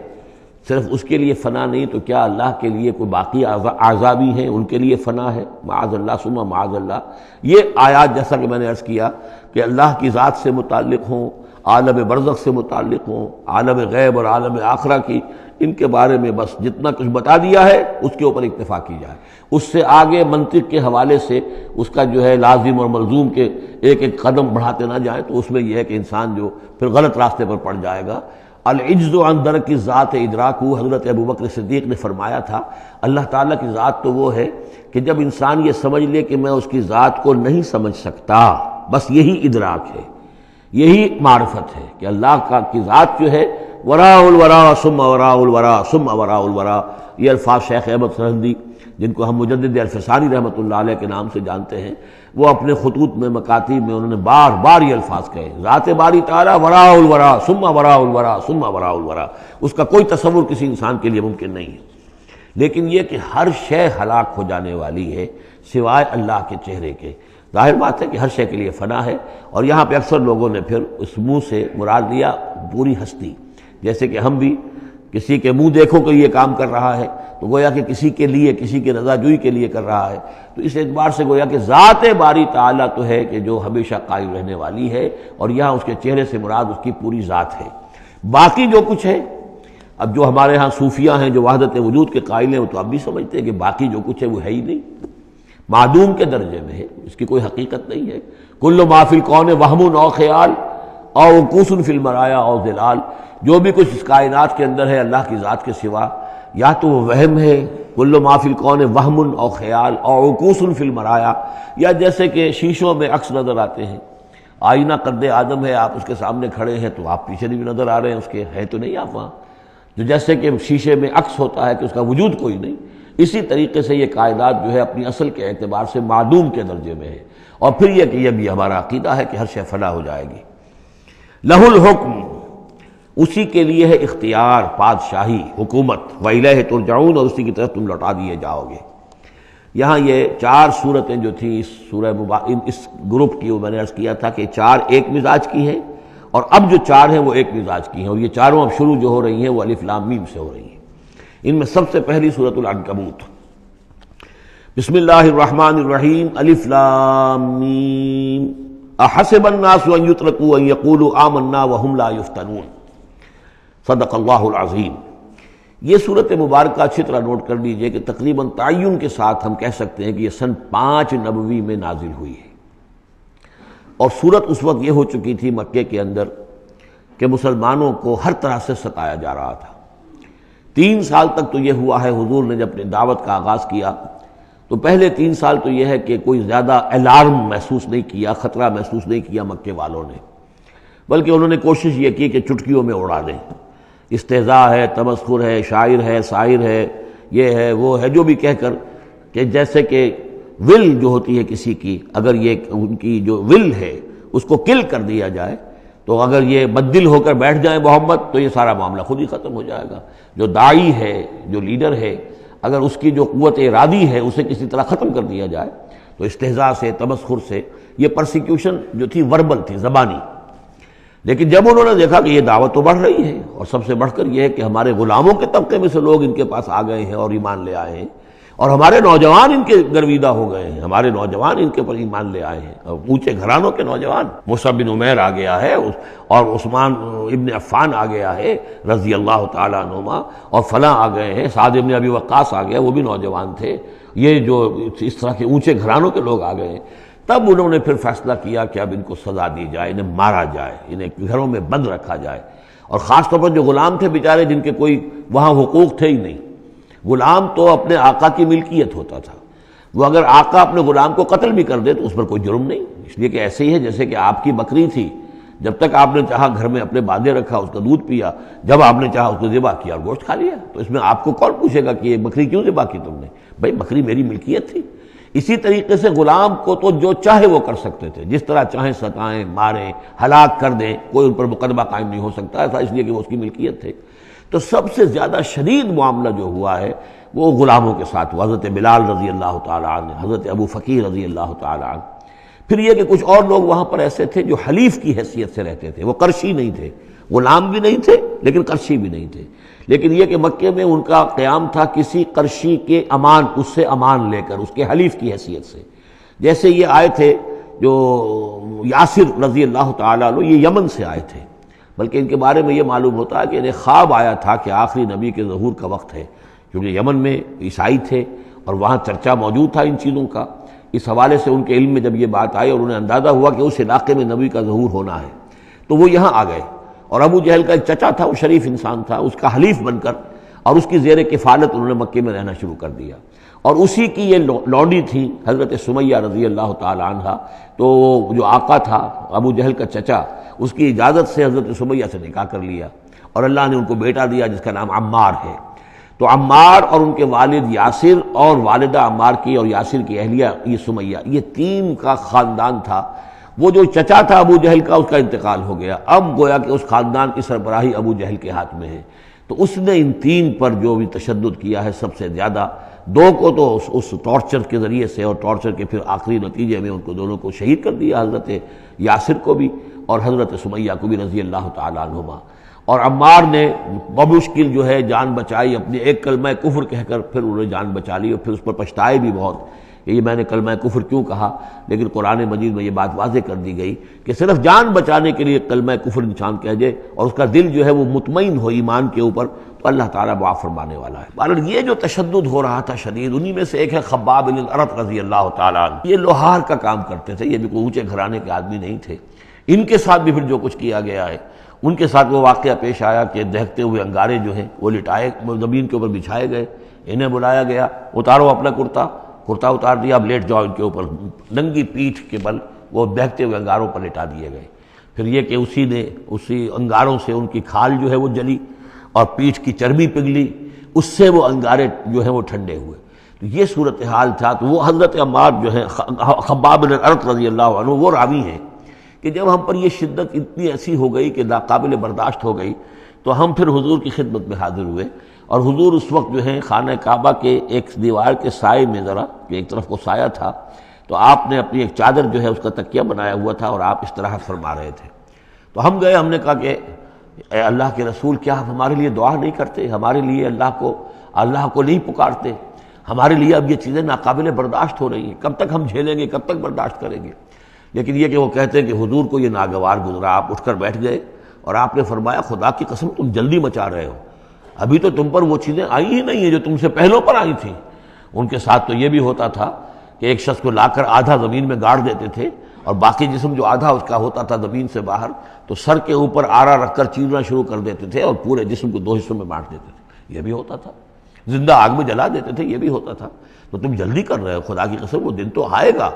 صرف اس کے لیے فنا نہیں تو کیا اللہ کے لیے کوئی باقی اعضاء بھی ہیں، ان کے لیے فنا ہے؟ معاذ اللہ ثم معاذ اللہ۔ یہ آیات جیسا کہ میں نے عرض کیا کہ اللہ کی ذات سے متعلق ہوں، عالم برزخ سے متعلق ہوں، عالم غیب اور عالم آخرہ کی، ان کے بارے میں بس جتنا کچھ بتا دیا ہے اس کے اوپر اکتفا کی جائے، اس سے آگے منطق کے حوالے سے اس کا جو ہے لازم اور ملزوم کے ایک ایک قدم بڑھاتے نہ جائیں تو اس میں یہ ہے کہ انسان جو پھر غلط راستے پر پڑ جائے گا۔ العجز عن درک ذات ادراکو، حضرت ابوبکر صدیق نے فرمایا تھا اللہ تعالیٰ کی ذات تو وہ ہے کہ جب انسان یہ سمجھ لے کہ میں اس کی ذات کو نہیں سمجھ سکتا، بس یہی ادراک ہے، یہی معرفت ہے کہ اللہ کی ذات جو ہے وراء الورا ثم وراء الورا ثم وراء الورا۔ یہ الفاظ شیخ احمد سرہندی، جن کو ہم مجدد الفسانی رحمۃ اللہ علیہ کے نام سے جانتے ہیں، وہ اپنے خطوط میں مکاتیب میں انہوں نے بار بار یہ الفاظ کہے، ذات باری تعالیٰ وراء الورا ثم وراء الورا ثم وراء الورا، اس کا کوئی تصور کسی انسان کے لیے ممکن نہیں ہے۔ لیکن یہ کہ ہر شے ہلاک ہو جانے والی ہے سوائے اللہ کے چہرے کے، ظاہر بات ہے کہ ہر شے کے لیے فنا ہے، اور یہاں پہ اکثر لوگوں نے پھر اس منہ سے مراد لیا پوری ہستی، جیسے کہ ہم بھی کسی کے منہ دیکھو کہ یہ کام کر رہا ہے تو گویا کہ کسی کے لیے، کسی کے رضا جوئی کے لیے کر رہا ہے، تو اس اعتبار سے گویا کہ ذات باری تعالیٰ تو ہے کہ جو ہمیشہ قائم رہنے والی ہے، اور یہاں اس کے چہرے سے مراد اس کی پوری ذات ہے۔ باقی جو کچھ ہے، اب جو ہمارے ہاں صوفیہ ہیں جو وحدت وجود کے قائل ہیں، وہ تو اب بھی سمجھتے ہیں کہ باقی جو کچھ ہے وہ ہے ہی نہیں، معدوم کے درجے میں ہے، اس کی کوئی حقیقت نہیں ہے۔ کل ما فی الکون وہم او خیال او وقوف فی المرایا او ظلال، جو بھی کچھ اس کائنات کے اندر ہے اللہ کی ذات کے سوا یا تو وہ وہم ہے کل ما فی الکون وہم او خیال او عکوس فی المرایا، یا جیسے کہ شیشوں میں عکس نظر آتے ہیں، آئینہ قد آدم ہے، آپ اس کے سامنے کھڑے ہیں تو آپ پیچھے بھی نظر آ رہے ہیں اس کے، ہے تو نہیں آپ وہاں، جو جیسے کہ شیشے میں عکس ہوتا ہے کہ اس کا وجود کوئی نہیں، اسی طریقے سے یہ کائنات جو ہے اپنی اصل کے اعتبار سے معدوم کے درجے میں ہے۔ اور پھر یہ کہ یہ بھی ہمارا عقیدہ ہے کہ ہر شے فنا ہو جائے گی۔ لہ الحکم، اسی کے لیے ہے اختیار، بادشاہی، حکومت، وَإِلَيْهِ تُرْجَعُونَ، اور اسی کی طرف تم لوٹا دیے جاؤ گے۔ یہاں یہ 4 صورتیں جو تھیں اس سورہ اس گروپ کی، وہ میں نے عرض کیا تھا کہ 4 ایک مزاج کی ہیں، اور اب جو 4 ہیں وہ ایک مزاج کی ہیں، اور یہ چاروں اب شروع جو ہو رہی ہیں وہ الف لام میم سے ہو رہی ہیں۔ ان میں سب سے پہلی سورۃ العنکبوت، بسم اللہ الرحمن الرحیم، الف لام میم، احسب الناس ان یترکوا ان یقولوا آمنا وهم لا یفتنون، صدق اللہ العظیم۔ یہ صورت مبارکہ اچھی طرح نوٹ کر لیجئے کہ تقریباً تعین کے ساتھ ہم کہہ سکتے ہیں کہ یہ سن 5 نبوی میں نازل ہوئی ہے، اور صورت اس وقت یہ ہو چکی تھی مکے کے اندر کہ مسلمانوں کو ہر طرح سے ستایا جا رہا تھا۔ 3 سال تک تو یہ ہوا ہے، حضور نے جب اپنی دعوت کا آغاز کیا تو پہلے 3 سال تو یہ ہے کہ کوئی زیادہ الارم محسوس نہیں کیا، خطرہ محسوس نہیں کیا مکے والوں نے، بلکہ انہوں نے کوشش یہ کی کہ چٹکیوں میں اڑا دیں، استہزاء ہے، تمسخر ہے، شاعر ہے، ساحر ہے، یہ ہے وہ ہے، جو بھی کہہ کر کہ جیسے کہ ول جو ہوتی ہے کسی کی، اگر یہ ان کی جو ول ہے اس کو کل کر دیا جائے تو اگر یہ بددل ہو کر بیٹھ جائیں محمد تو یہ سارا معاملہ خود ہی ختم ہو جائے گا۔ جو داعی ہے، جو لیڈر ہے، اگر اس کی جو قوت ارادی ہے اسے کسی طرح ختم کر دیا جائے تو استہزاء سے، تمسخر سے، یہ پرسیکیوشن جو تھی وربل تھی، زبانی۔ لیکن جب انہوں نے دیکھا کہ یہ دعوت تو بڑھ رہی ہے، اور سب سے بڑھ کر یہ ہے کہ ہمارے غلاموں کے طبقے میں سے لوگ ان کے پاس آ گئے ہیں اور ایمان لے آئے ہیں، اور ہمارے نوجوان ان کے گرویدہ ہو گئے ہیں، ہمارے نوجوان ان کے پر ایمان لے آئے ہیں، اور اونچے گھرانوں کے نوجوان، مصعب بن عمیر آ گیا ہے، اور عثمان ابن عفان آ گیا ہے رضی اللہ تعالیٰ عنہما، اور فلاں آ گئے ہیں، سعد ابن ابی وقاص آ گیا، وہ بھی نوجوان تھے، یہ جو اس طرح کے اونچے گھرانوں کے لوگ آ گئے ہیں۔ تب انہوں نے پھر فیصلہ کیا کہ اب ان کو سزا دی جائے، انہیں مارا جائے، انہیں گھروں میں بند رکھا جائے، اور خاص طور پر جو غلام تھے بیچارے، جن کے کوئی وہاں حقوق تھے ہی نہیں۔ غلام تو اپنے آقا کی ملکیت ہوتا تھا، وہ اگر آقا اپنے غلام کو قتل بھی کر دے تو اس پر کوئی جرم نہیں، اس لیے کہ ایسے ہی ہے جیسے کہ آپ کی بکری تھی، جب تک آپ نے چاہا گھر میں اپنے باندھے رکھا، اس کا دودھ پیا، جب آپ نے چاہا اس کو ذبح کیا اور گوشت کھا لیا، تو اس میں آپ کو کون پوچھے گا کہ یہ بکری کیوں ذبح کی تم نے؟ بھائی بکری میری ملکیت تھی۔ اسی طریقے سے غلام کو تو جو چاہے وہ کر سکتے تھے، جس طرح چاہیں ستائیں، ماریں، ہلاک کر دیں، کوئی ان پر مقدمہ قائم نہیں ہو سکتا ایسا، اس لیے کہ وہ اس کی ملکیت تھے۔ تو سب سے زیادہ شدید معاملہ جو ہوا ہے وہ غلاموں کے ساتھ ہوا، حضرت بلال رضی اللہ تعالیٰ عنہ، حضرت ابو فقیر رضی اللہ تعالیٰ عنہ۔ پھر یہ کہ کچھ اور لوگ وہاں پر ایسے تھے جو حلیف کی حیثیت سے رہتے تھے، وہ قرشی نہیں تھے، غلام بھی نہیں تھے لیکن قرشی بھی نہیں تھے، لیکن یہ کہ مکے میں ان کا قیام تھا کسی قرشی کے امان، اس سے امان لے کر، اس کے حلیف کی حیثیت سے۔ جیسے یہ آئے تھے جو یاسر رضی اللہ تعالیٰ عنہ، یہ یمن سے آئے تھے، بلکہ ان کے بارے میں یہ معلوم ہوتا ہے کہ انہیں خواب آیا تھا کہ آخری نبی کے ظہور کا وقت ہے، کیونکہ یمن میں عیسائی تھے اور وہاں چرچا موجود تھا ان چیزوں کا۔ اس حوالے سے ان کے علم میں جب یہ بات آئی اور انہیں اندازہ ہوا کہ اس علاقے میں نبی کا ظہور ہونا ہے، تو وہ یہاں آ گئے، اور ابو جہل کا ایک چچا تھا، وہ شریف انسان تھا، اس کا حلیف بن کر اور اس کی زیر کفالت انہوں نے مکے میں رہنا شروع کر دیا، اور اسی کی یہ لونڈی تھی حضرت سمیہ رضی اللہ تعالی عنہ۔ تو جو آقا تھا ابو جہل کا چچا، اس کی اجازت سے حضرت سمیہ سے نکاح کر لیا، اور اللہ نے ان کو بیٹا دیا جس کا نام عمار ہے۔ تو عمار اور ان کے والد یاسر اور والدہ عمار کی اور یاسر کی اہلیہ یہ سمیہ، یہ 3 کا خاندان تھا۔ وہ جو چچا تھا ابو جہل کا، اس کا انتقال ہو گیا، اب گویا کہ اس خاندان کی سربراہی ابو جہل کے ہاتھ میں ہے۔ تو اس نے ان 3 پر جو بھی تشدد کیا ہے سب سے زیادہ، 2 کو تو اس ٹارچر کے ذریعے سے، اور ٹارچر کے پھر آخری نتیجے میں ان کو دونوں کو شہید کر دیا، حضرت یاسر کو بھی اور حضرت سمیہ کو بھی رضی اللہ تعالیٰ عنہما۔ اور عمار نے بمشکل جو ہے جان بچائی، اپنے ایک کلمہ کفر کہہ کر پھر انہوں نے جان بچا لی، اور پھر اس پر پچھتائے بھی بہت کہ یہ میں نے کلمہ کفر کیوں کہا، لیکن قرآن مجید میں یہ بات واضح کر دی گئی کہ صرف جان بچانے کے لیے کلمہ کفر انسان کہہ جائے اور اس کا دل جو ہے وہ مطمئن ہو ایمان کے اوپر، تو اللہ تعالیٰ معاف فرمانے والا ہے۔ بہرحال یہ جو تشدد ہو رہا تھا شدید، انہی میں سے ایک ہے خباب بن الارت رضی اللہ تعالیٰ عنہ۔ یہ لوہار کا کام کرتے تھے، یہ بھی کوئی اونچے گھرانے کے آدمی نہیں تھے۔ ان کے ساتھ بھی پھر جو کچھ کیا گیا ہے، ان کے ساتھ وہ واقعہ پیش آیا کہ دہکتے ہوئے انگارے جو ہیں وہ لٹائے، زمین کے اوپر بچھائے گئے، انہیں بلایا گیا، اتارو اپنا کرتا اتار دیا، اب لیٹ جاؤ ان کے اوپر، ننگی پیٹھ کے بل وہ بہتے ہوئے انگاروں پر لٹا دیے گئے۔ پھر یہ کہ اسی انگاروں سے ان کی کھال جو ہے وہ جلی اور پیٹھ کی چربی پگھلی، اس سے وہ انگارے جو ہیں وہ ٹھنڈے ہوئے۔ تو یہ صورتحال تھا۔ تو وہ حضرت عمار جو ہے خباب بن الارت رضی اللہ عنہ وہ راوی ہیں کہ جب ہم پر یہ شدت اتنی ایسی ہو گئی کہ ناقابل برداشت ہو گئی تو ہم پھر حضور کی خدمت میں حاضر ہوئے، اور حضور اس وقت جو ہے خانہ کعبہ کے ایک دیوار کے سائے میں ذرا کہ ایک طرف کو سایہ تھا، تو آپ نے اپنی ایک چادر جو ہے اس کا تکیہ بنایا ہوا تھا اور آپ استراحت فرما رہے تھے۔ تو ہم گئے، ہم نے کہا کہ اے اللہ کے رسول، کیا آپ ہمارے لیے دعا نہیں کرتے، ہمارے لیے اللہ کو نہیں پکارتے؟ ہمارے لیے اب یہ چیزیں ناقابل برداشت ہو رہی ہیں، کب تک ہم جھیلیں گے، کب تک برداشت کریں گے؟ لیکن یہ کہ وہ کہتے ہیں کہ حضور کو یہ ناگوار گزرا، آپ اٹھ کر بیٹھ گئے اور آپ نے فرمایا خدا کی قسم تم جلدی مچا رہے ہو، ابھی تو تم پر وہ چیزیں آئی ہی نہیں ہیں جو تم سے پہلوں پر آئی تھیں۔ ان کے ساتھ تو یہ بھی ہوتا تھا کہ ایک شخص کو لا کر آدھا زمین میں گاڑ دیتے تھے اور باقی جسم جو آدھا اس کا ہوتا تھا زمین سے باہر، تو سر کے اوپر آرا رکھ کر چیرنا شروع کر دیتے تھے اور پورے جسم کو دو حصوں میں بانٹ دیتے تھے، یہ بھی ہوتا تھا۔ زندہ آگ میں جلا دیتے تھے، یہ بھی ہوتا تھا۔ تو تم جلدی کر رہے ہو، خدا کی قسم وہ دن تو آئے گا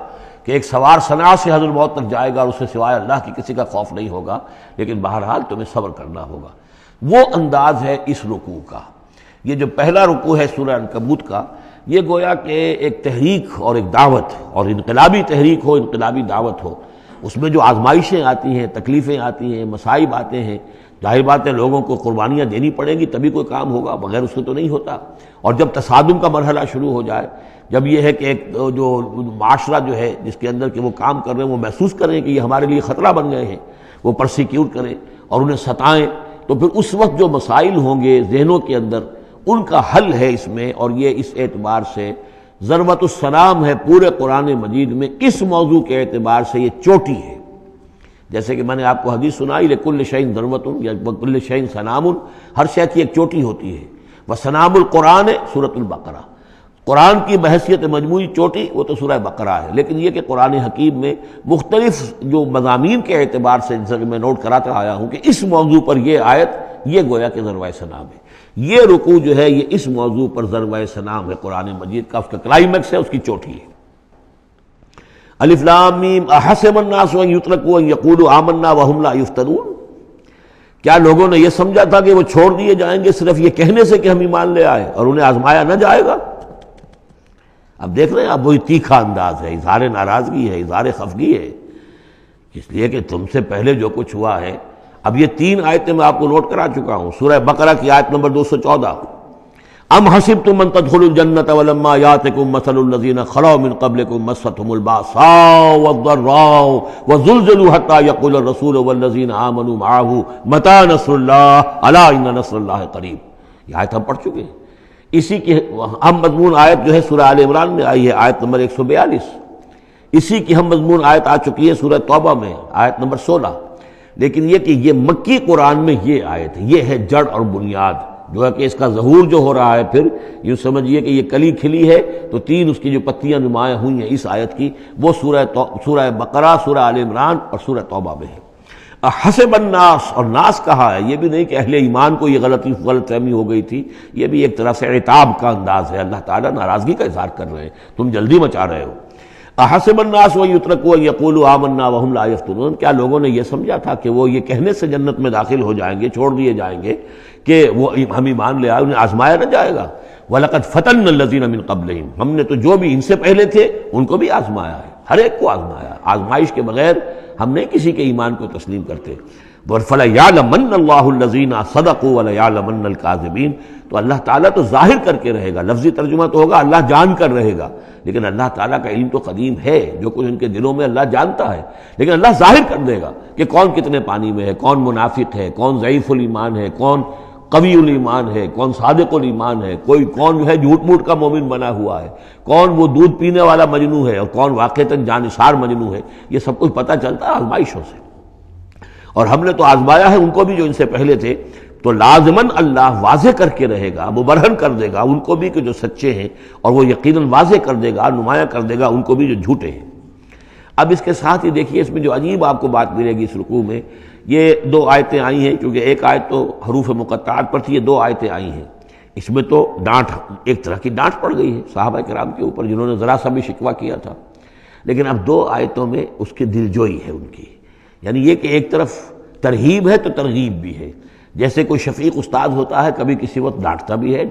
کہ ایک سوار صنعا سے حضرت موت تک جائے گا اور اس سے سوائے اللہ کی کسی کا خوف نہیں ہوگا، لیکن بہرحال تمہیں صبر کرنا ہوگا۔ وہ انداز ہے اس رکوع کا۔ یہ جو پہلا رکوع ہے سورہ عنکبوت کا، یہ گویا کہ ایک تحریک اور ایک دعوت، اور انقلابی تحریک ہو، انقلابی دعوت ہو، اس میں جو آزمائشیں آتی ہیں، تکلیفیں آتی ہیں، مصائب آتے ہیں، ظاہر بات ہے لوگوں کو قربانیاں دینی پڑیں گی تبھی کوئی کام ہوگا، بغیر اس کے تو نہیں ہوتا۔ اور جب تصادم کا مرحلہ شروع ہو جائے، جب یہ ہے کہ ایک جو معاشرہ جو ہے جس کے اندر کہ وہ کام کر رہے ہیں وہ محسوس کریں کہ یہ ہمارے لیے خطرہ بن گئے ہیں، وہ پرسیکیوٹ کریں اور انہیں ستائیں، تو پھر اس وقت جو مسائل ہوں گے ذہنوں کے اندر ان کا حل ہے اس میں۔ اور یہ اس اعتبار سے ضربۃ السلام ہے پورے قرآن مجید میں، اس موضوع کے اعتبار سے یہ چوٹی ہے۔ جیسے کہ میں نے آپ کو حدیث سنائی لکل شیء ضربۃ یا کل شیء سنام، ہر شے کی ایک چوٹی ہوتی ہے۔ وسنام القرآن سورۃ البقرہ، قرآن کی بحیثیت مجموعی چوٹی وہ تو سورہ بقرہ ہے، لیکن یہ کہ قرآن حکیم میں مختلف جو مضامین کے اعتبار سے جیسا کہ میں نوٹ کراتا آیا ہوں کہ اس موضوع پر یہ آیت یہ گویا کہ ذروۂ سنام ہے، یہ رکوع جو ہے یہ اس موضوع پر ضربۂ سنام ہے قرآن مجید کا، اس کا کلائمیکس ہے، اس کی چوٹی ہے۔ الف لام میم احسب الناس ان یترکوا ان یقولوا آمنا وهم لا یفتنون، کیا لوگوں نے یہ سمجھا تھا کہ وہ چھوڑ دیے جائیں گے صرف یہ کہنے سے کہ ہم ایمان لے آئے اور انہیں آزمایا نہ جائے گا؟ اب دیکھ رہے ہیں، اب وہی تیکھا انداز ہے، اظہار ناراضگی ہے، اظہار خفگی ہے، اس لیے کہ تم سے پہلے جو کچھ ہوا ہے۔ اب یہ 3 آیتیں میں آپ کو نوٹ کرا چکا ہوں، سورہ بقرہ کی آیت نمبر 214، ام حسبتم ان تدخلوا الجنة ولما يأتكم مثل الذين خلوا من قبلكم مستهم البأساء والضراء وزلزلوا حتى يقول الرسول والذين آمنوا معه متى نصر الله ألا إن نصر الله قريب۔ یہ آیت ہم پڑھ چکے ہیں۔ اسی کی ہم مضمون آیت جو ہے سورہ آل عمران میں آئی ہے، آیت نمبر 142۔ اسی کی ہم مضمون آیت آ چکی ہے سورہ توبہ میں، آیت نمبر 16۔ لیکن یہ کہ یہ مکی قرآن میں یہ آیت ہے، یہ ہے جڑ اور بنیاد، جو ہے کہ اس کا ظہور جو ہو رہا ہے، پھر یوں سمجھیے کہ یہ کلی کھلی ہے تو 3 اس کی جو پتیاں نمایاں ہوئی ہیں اس آیت کی، وہ سورہ بقرہ، سورہ آل عمران اور سورہ توبہ میں ہے۔ حسب الناس، اور ناس کہا ہے، یہ بھی نہیں کہ اہل ایمان کو یہ غلط فہمی ہو گئی تھی، یہ بھی ایک طرح سے عتاب کا انداز ہے، اللہ تعالیٰ ناراضگی کا اظہار کر رہے ہیں، تم جلدی مچا رہے ہو۔ احسب الناس ان یترکوا ان یقولوا آمنا وهم لا یفتنون، کیا لوگوں نے یہ سمجھا تھا کہ وہ یہ کہنے سے جنت میں داخل ہو جائیں گے، چھوڑ دیے جائیں گے کہ وہ ہم ایمان لے آئے، انہیں آزمایا نہ جائے گا؟ وَلَقَدْ فَتَنَّا الَّذِينَ مِن قَبْلِهِمْ، ہم نے تو جو بھی ان سے پہلے تھے ان کو بھی آزمایا ہے، ہر ایک کو آزمایا، آزمائش کے بغیر ہم نہیں کسی کے ایمان کو تسلیم کرتے۔ فَلَيَعْلَمَنَّ اللَّهُ الَّذِينَ صَدَقُوا وَلَيَعْلَمَنَّ الْكَاذِبِينَ، تو اللہ تعالیٰ تو ظاہر کر کے رہے گا، لفظی ترجمہ تو ہوگا اللہ جان کر رہے گا، لیکن اللہ تعالیٰ کا علم تو قدیم ہے، جو کچھ ان کے دلوں میں اللہ جانتا ہے، لیکن اللہ ظاہر کر دے گا کہ کون کتنے پانی میں ہے، کون منافق ہے، کون ضعیف الایمان ہے، کون قوی الایمان ہے، کون صادق الایمان ہے، کون جو ہے جھوٹ موٹ کا مومن بنا ہوا ہے، کون وہ دودھ پینے والا مجنو ہے اور کون واقعتاً جانثار مجنو ہے، یہ سب کچھ پتہ چلتا ہے آزمائشوں سے۔ اور ہم نے تو آزمایا ہے ان کو بھی جو ان سے پہلے تھے، تو لازماً اللہ واضح کر کے رہے گا، مبرہن کر دے گا ان کو بھی کہ جو سچے ہیں، اور وہ یقیناً واضح کر دے گا، نمایاں کر دے گا ان کو بھی جو جھوٹے ہیں۔ اب اس کے ساتھ ہی دیکھیے اس میں جو عجیب آپ کو بات ملے گی اس رکوع میں، یہ 2 آیتیں آئی ہیں، کیونکہ ایک آیت تو حروف مقطعات پر تھی، یہ 2 آیتیں آئی ہیں۔ اس میں تو ڈانٹ، ایک طرح کی ڈانٹ پڑ گئی ہے صحابہ کرام کے اوپر جنہوں نے ذرا سا بھی شکوہ کیا تھا، لیکن اب 2 آیتوں میں اس کی دلجوئی ہے ان کی، یعنی یہ کہ ایک طرف ترغیب ہے تو ترغیب بھی ہے، جیسے کوئی شفیق استاد ہوتا ہے کبھی کسی وقت ڈانٹتا بھی ہے،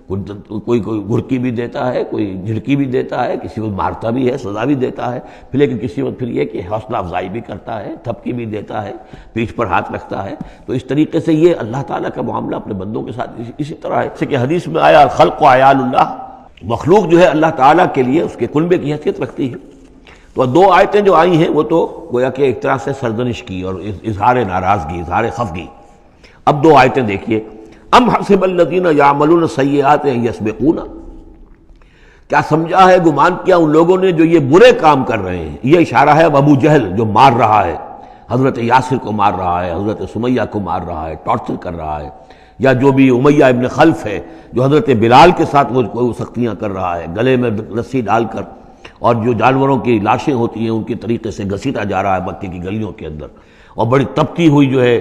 کوئی گھرکی بھی دیتا ہے، کوئی جھڑکی بھی دیتا ہے، کسی وقت مارتا بھی ہے، سزا بھی دیتا ہے، پھر لیکن کسی وقت پھر یہ کہ حوصلہ افزائی بھی کرتا ہے، تھپکی بھی دیتا ہے، پیٹھ پر ہاتھ رکھتا ہے۔ تو اس طریقے سے یہ اللہ تعالیٰ کا معاملہ اپنے بندوں کے ساتھ اسی طرح ہے، جیسے کہ حدیث میں آیا الخلق عیال اللہ، مخلوق جو ہے اللہ تعالیٰ کے لیے اس کے کنبے کی حیثیت رکھتی ہے۔ تو 2 آیتیں جو آئی ہیں وہ تو گویا کہ ایک طرح سے سرزنش کی اور اظہار ناراضگی، اظہار خفگی۔ اب 2 آیتیں دیکھیے، ام حسب الذین یعملون السیئات ان یسبقونا، کیا سمجھا ہے، گمان کیا ان لوگوں نے جو یہ برے کام کر رہے ہیں، یہ اشارہ ہے ابو جہل جو مار رہا ہے، حضرت یاسر کو مار رہا ہے، حضرت سمیہ کو مار رہا ہے، ٹارچر کر رہا ہے، یا جو بھی امیہ ابن خلف ہے جو حضرت بلال کے ساتھ وہ سختیاں کر رہا ہے، گلے میں رسی ڈال کر، اور جو جانوروں کی لاشیں ہوتی ہیں ان کے طریقے سے گھسیٹا جا رہا ہے مکے کی گلیوں کے اندر، اور بڑی تپتی ہوئی جو ہے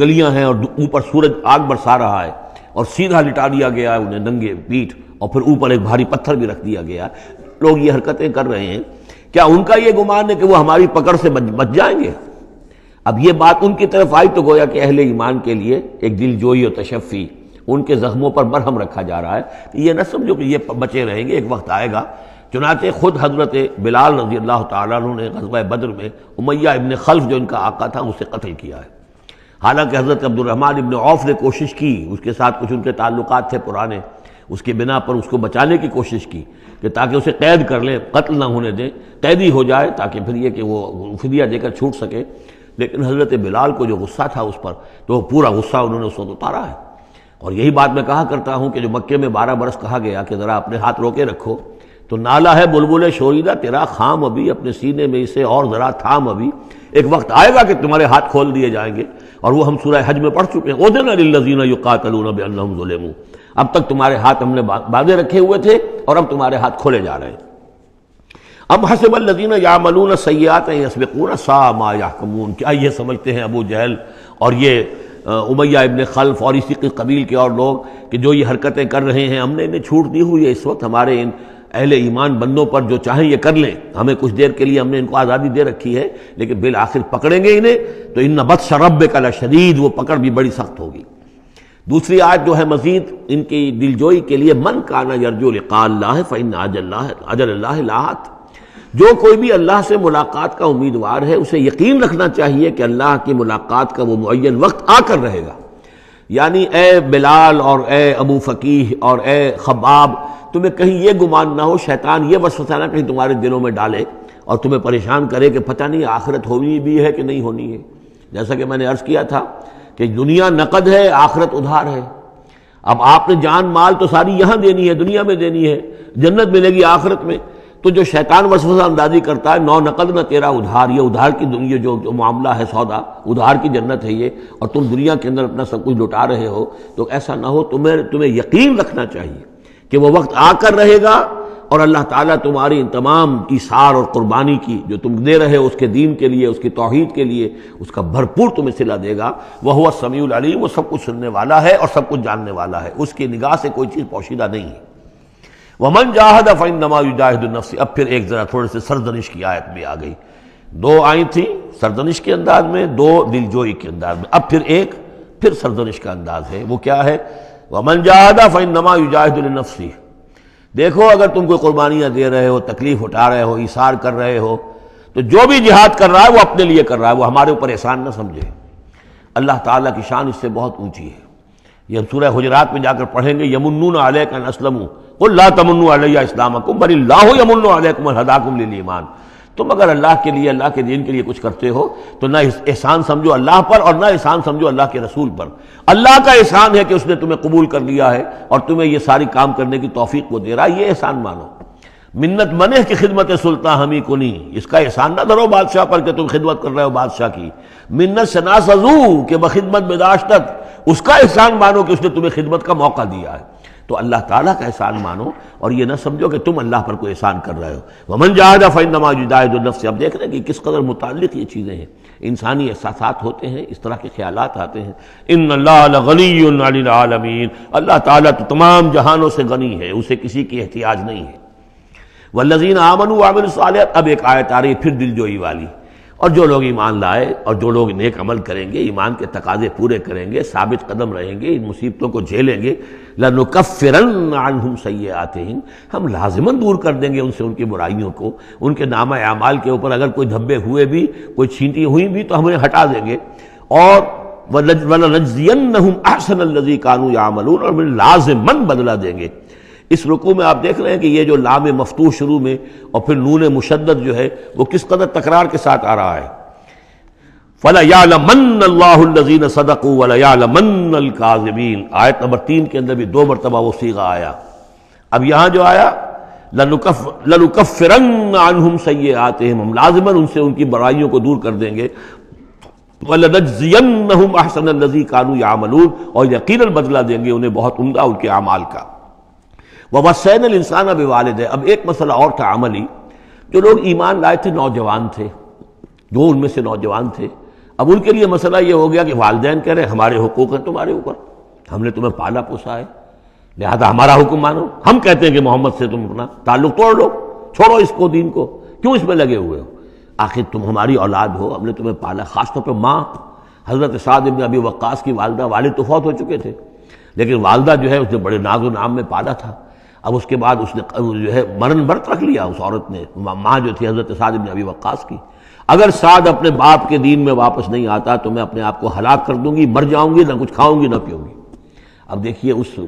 گلیاں ہیں اور اوپر سورج آگ برسا رہا ہے، اور سیدھا لٹا دیا گیا ہے انہیں ننگے پیٹھ، اور پھر اوپر ایک بھاری پتھر بھی رکھ دیا گیا ہے۔ لوگ یہ حرکتیں کر رہے ہیں، کیا ان کا یہ گمان ہے کہ وہ ہماری پکڑ سے بچ جائیں گے؟ اب یہ بات ان کی طرف آئی تو گویا کہ اہل ایمان کے لیے ایک دل جوئی اور تشفی، ان کے زخموں پر مرہم رکھا جا رہا ہے، یہ نہ سمجھو کہ یہ بچے رہیں گے، ایک وقت آئے گا۔ چنانچہ خود حضرت بلال رضی اللہ تعالیٰ عنہ نے غزوہ بدر میں امیہ ابن خلف جو ان کا آقا تھا اسے قتل کیا ہے، حالانکہ حضرت عبد الرحمن ابن عوف نے کوشش کی، اس کے ساتھ کچھ ان کے تعلقات تھے پرانے، اس کی بنا پر اس کو بچانے کی کوشش کی کہ تاکہ اسے قید کر لیں، قتل نہ ہونے دیں، قیدی ہو جائے تاکہ پھر یہ کہ وہ فدیہ دے کر چھوٹ سکے، لیکن حضرت بلال کو جو غصہ تھا اس پر، تو وہ پورا غصہ انہوں نے اس وقت اتارا ہے۔ اور یہی بات میں کہا کرتا ہوں کہ جو مکے میں 12 برس کہا گیا کہ ذرا اپنے ہاتھ روکے رکھو، تو نالا ہے بلبل شوریدہ تیرا خام ابھی، اپنے سینے میں اسے اور ذرا تھام ابھی، ایک وقت آئے گا کہ تمہارے ہاتھ کھول دیے جائیں گے، اور وہ ہم سورہ حج میں پڑھ چکے ہیں، اذن للذین یقاتلون بانہم ظلموا، اب تک تمہارے ہاتھ ہم نے باندھے رکھے ہوئے تھے اور اب تمہارے ہاتھ کھولے جا رہے ہیں۔ ام حسب الذین یعملون السیئات ان یسبقونا ساء ما یحکمون، کیا یہ سمجھتے ہیں ابو جہل اور یہ امیہ ابن خلف اور اسی کے قبیل کے اور لوگ کہ جو یہ حرکتیں کر رہے ہیں ہم نے انہیں چھوٹ دی ہوئی ہے، اس وقت ہمارے ان اہل ایمان بندوں پر جو چاہیں یہ کر لیں، ہمیں کچھ دیر کے لیے ہم نے ان کو آزادی دے رکھی ہے، لیکن بالآخر پکڑیں گے انہیں تو ان بطش ربک لشدید، وہ پکڑ بھی بڑی سخت ہوگی۔ دوسری آیت جو ہے مزید ان کی دلجوئی کے لیے، من کان یرجو لقاء اللہ فإن اجل اللہ لآت، جو کوئی بھی اللہ سے ملاقات کا امیدوار ہے اسے یقین رکھنا چاہیے کہ اللہ کی ملاقات کا وہ معین وقت آ کر رہے گا۔ یعنی اے بلال اور اے ابو فقیہ اور اے خباب، تمہیں کہیں یہ گمان نہ ہو، شیطان یہ وسوسہ نہ کہیں تمہارے دلوں میں ڈالے اور تمہیں پریشان کرے کہ پتہ نہیں آخرت ہونی بھی ہے کہ نہیں ہونی ہے۔ جیسا کہ میں نے عرض کیا تھا کہ دنیا نقد ہے، آخرت ادھار ہے۔ اب آپ نے جان مال تو ساری یہاں دینی ہے، دنیا میں دینی ہے، جنت ملے گی آخرت میں، تو جو شیطان وسوسہ اندازی کرتا ہے نو نقد نہ تیرا ادھار، یہ ادھار کی دنیا جو معاملہ ہے، سودا ادھار کی جنت ہے یہ، اور تم دنیا کے اندر اپنا سب کچھ لٹا رہے ہو، تو ایسا نہ ہو، تمہیں یقین رکھنا چاہیے کہ وہ وقت آ کر رہے گا اور اللہ تعالیٰ تمہاری ان تمام ایثار اور قربانی کی جو تم دے رہے ہو اس کے دین کے لیے، اس کی توحید کے لیے، اس کا بھرپور تمہیں صلہ دے گا۔ وَهُوَ السَّمِيعُ الْعَلِيمُ، وہ سب کچھ سننے والا ہے اور سب کچھ جاننے والا ہے، اس کی نگاہ سے کوئی چیز پوشیدہ نہیں ہے۔ وَمَنْ جَاهَدَ فَإِنَّمَا يُجَاهِدُ نَفْسَهُ، اب پھر ایک ذرا تھوڑے سے سرزنش کی آیت بھی آ گئی، 2 آئی تھی سرزنش کے انداز میں، 2 دلجوئی کے انداز میں، اب پھر سرزنش کا انداز ہے، وہ کیا ہے؟ وَمَنْ جَاهَدَ فَإِنَّمَا يُجَاهِدُ لِنَفْسِهِ، دیکھو اگر تم کوئی قربانیاں دے رہے ہو، تکلیف اٹھا رہے ہو، ایثار کر رہے ہو، تو جو بھی جہاد کر رہا ہے وہ اپنے لیے کر رہا ہے، وہ ہمارے اوپر احسان نہ سمجھے۔ اللہ تعالیٰ کی شان اس سے بہت اونچی ہے، یہ ہم سورہ حجرات میں جا کر پڑھیں گے، یمنون علیک ان اسلموا قل لا تمنوا علی اسلامکم بل اللہ یمن علیکم ان ہداکم للایمان، تم اگر اللہ کے لیے، اللہ کے دین کے لیے کچھ کرتے ہو تو نہ احسان سمجھو اللہ پر اور نہ احسان سمجھو اللہ کے رسول پر، اللہ کا احسان ہے کہ اس نے تمہیں قبول کر لیا ہے اور تمہیں یہ ساری کام کرنے کی توفیق وہ دے رہا ہے، یہ احسان مانو۔ منت منہ کی خدمت سلطان ہمیں کنی، اس کا احسان نہ دھرو بادشاہ پر کہ تم خدمت کر رہے ہو بادشاہ کی، منت شناسزو کہ بخدمت بداشتت، اس کا احسان مانو کہ اس نے تمہیں خدمت کا موقع دیا ہے۔ تو اللہ تعالیٰ کا احسان مانو اور یہ نہ سمجھو کہ تم اللہ پر کوئی احسان کر رہے ہو. ومن جاہد فانما یجاہد لنفسہ. اب دیکھ رہے ہیں کہ کس قدر متعلق یہ چیزیں ہیں. انسانی احساسات ہوتے ہیں، اس طرح کے خیالات آتے ہیں. ان اللہ لغنی عن العالمین. اللہ تعالیٰ تو تمام جہانوں سے غنی ہے، اسے کسی کی احتیاج نہیں ہے. والذین آمنوا وعملوا الصالحات. اب ایک آیت آ رہی پھر دل جوئی والی. اور جو لوگ ایمان لائے اور جو لوگ نیک عمل کریں گے، ایمان کے تقاضے پورے کریں گے، ثابت قدم رہیں گے، ان مصیبتوں کو جھیلیں گے، لَنُكَفِّرَنَّ عَنْهُمْ سَيِّئَاتِهِمْ. ہم لازماً دور کر دیں گے ان سے ان کی برائیوں کو. ان کے نامہ اعمال کے اوپر اگر کوئی دھبے ہوئے بھی، کوئی چھینٹی ہوئی بھی تو ہم انہیں ہٹا دیں گے. اور وَلَنَجْزِيَنَّهُمْ أَحْسَنَ الَّذِي كَانُوا يَعْمَلُونَ. اور ہم لازماً بدلہ دیں گے. اس رکوع میں آپ دیکھ رہے ہیں کہ یہ جو لام مفتوح شروع میں اور پھر نون مشدد جو ہے وہ کس قدر تکرار کے ساتھ آ رہا ہے. فَلَيَعْلَمَنَّ اللَّهُ الَّذِينَ صَدَقُوا وَلَيَعْلَمَنَّ الْكَاذِبِينَ. آیت نمبر 3 کے اندر بھی 2 مرتبہ وہ صیغہ آیا. اب یہاں جو آیا لَنُكَفِّرَنَّ عَنْهُمْ سَيِّئَاتِهِمْ. ہم لازماً ان سے ان کی برائیوں کو دور کر دیں گے. وَلَنَجْزِيَنَّهُمْ أَحْسَنَ الَّذِي كَانُوا يَعْمَلُونَ. اور یقیناً بدلہ دیں گے انہیں بہت عمدہ ان کے اعمال کا. وَوَصَّيْنَا الْإِنسَانَ بِوَالِدَيْهِ. اب ایک مسئلہ اور تھا عملی. جو لوگ ایمان لائے تھے نوجوان تھے، جو ان میں سے نوجوان تھے، اب ان کے لیے مسئلہ یہ ہو گیا کہ والدین کہہ رہے ہمارے حقوق ہیں تمہارے اوپر، ہم نے تمہیں پالا پوسا ہے، لہذا ہمارا حکم مانو. ہم کہتے ہیں کہ محمد سے تم اپنا تعلق توڑ لو، چھوڑو اس کو، دین کو، کیوں اس میں لگے ہوئے ہو؟ آخر تم ہماری اولاد ہو، ہم نے تمہیں پالا. خاص طور پہ ماں حضرت سعد بن ابی وقاص کی والدہ، والد تو فوت ہو چکے تھے لیکن والدہ جو ہے اس نے بڑے ناز و نام میں پالا تھا. اب اس کے بعد اس نے جو ہے مرن برت رکھ لیا اس عورت نے، ماں جو تھی حضرت سعد بن ابی وقاص کی. اگر سعد اپنے باپ کے دین میں واپس نہیں آتا تو میں اپنے آپ کو ہلاک کر دوں گی، مر جاؤں گی، نہ کچھ کھاؤں گی نہ پیوں گی. اب دیکھیے اس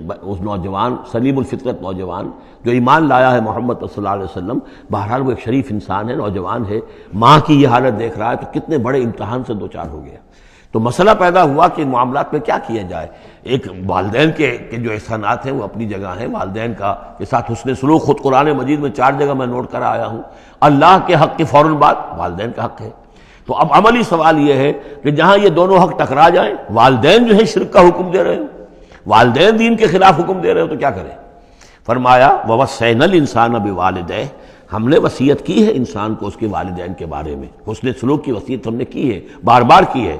نوجوان سلیم الفطرت نوجوان جو ایمان لایا ہے محمد صلی اللہ علیہ وسلم، بہرحال وہ ایک شریف انسان ہے، نوجوان ہے، ماں کی یہ حالت دیکھ رہا ہے تو کتنے بڑے امتحان سے دوچار ہو گیا. تو مسئلہ پیدا ہوا کہ معاملات میں کیا کیا جائے. ایک والدین کے جو احسانات ہیں وہ اپنی جگہ ہیں، والدین کے ساتھ حسن سلوک خود قرآن مجید میں 4 جگہ میں نوٹ کرا آیا ہوں. اللہ کے حق کے فوراً بعد والدین کا حق ہے. تو اب عملی سوال یہ ہے کہ جہاں یہ دونوں حق ٹکرا جائیں، والدین جو ہے شرک کا حکم دے رہے ہو، والدین دین کے خلاف حکم دے رہے ہو، تو کیا کریں؟ فرمایا وَوَصَّيْنَا الْإِنسَانَ بِوَالِدَيْهِ. ہم نے وصیت کی ہے انسان کو اس کے والدین کے بارے میں، حسن سلوک کی وصیت ہم نے کی ہے، بار بار کی ہے.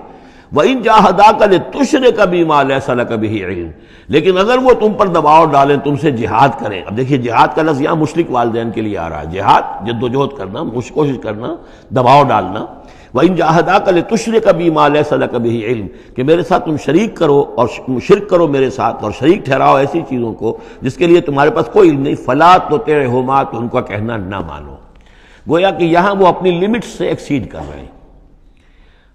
وَإِن جَاهَدَاكَ لِتُشْرِكَ بِمَا لَيْسَ لَكَ بِهِ عِلْمٌ. لیکن اگر وہ تم پر دباؤ ڈالیں، تم سے جہاد کریں. اب دیکھیے جہاد کا لفظ یہاں مشرک والدین کے لیے آ رہا ہے. جہاد جد و جہد کرنا، کوشش کرنا، دباؤ ڈالنا. وَإِن جَاهَدَاكَ لِتُشْرِكَ بِمَا لَيْسَ لَكَ بِهِ عِلْمٌ. کہ میرے ساتھ تم شریک کرو اور شرک کرو میرے ساتھ، اور شریک ٹھہراؤ ایسی چیزوں کو جس کے لیے تمہارے پاس کوئی علم نہیں. فَلَا تُطِعْهُمَا. تو ان کا کہنا نہ مانو. گویا کہ یہاں وہ اپنی لمٹ سے ایکسیڈ کر رہے ہیں.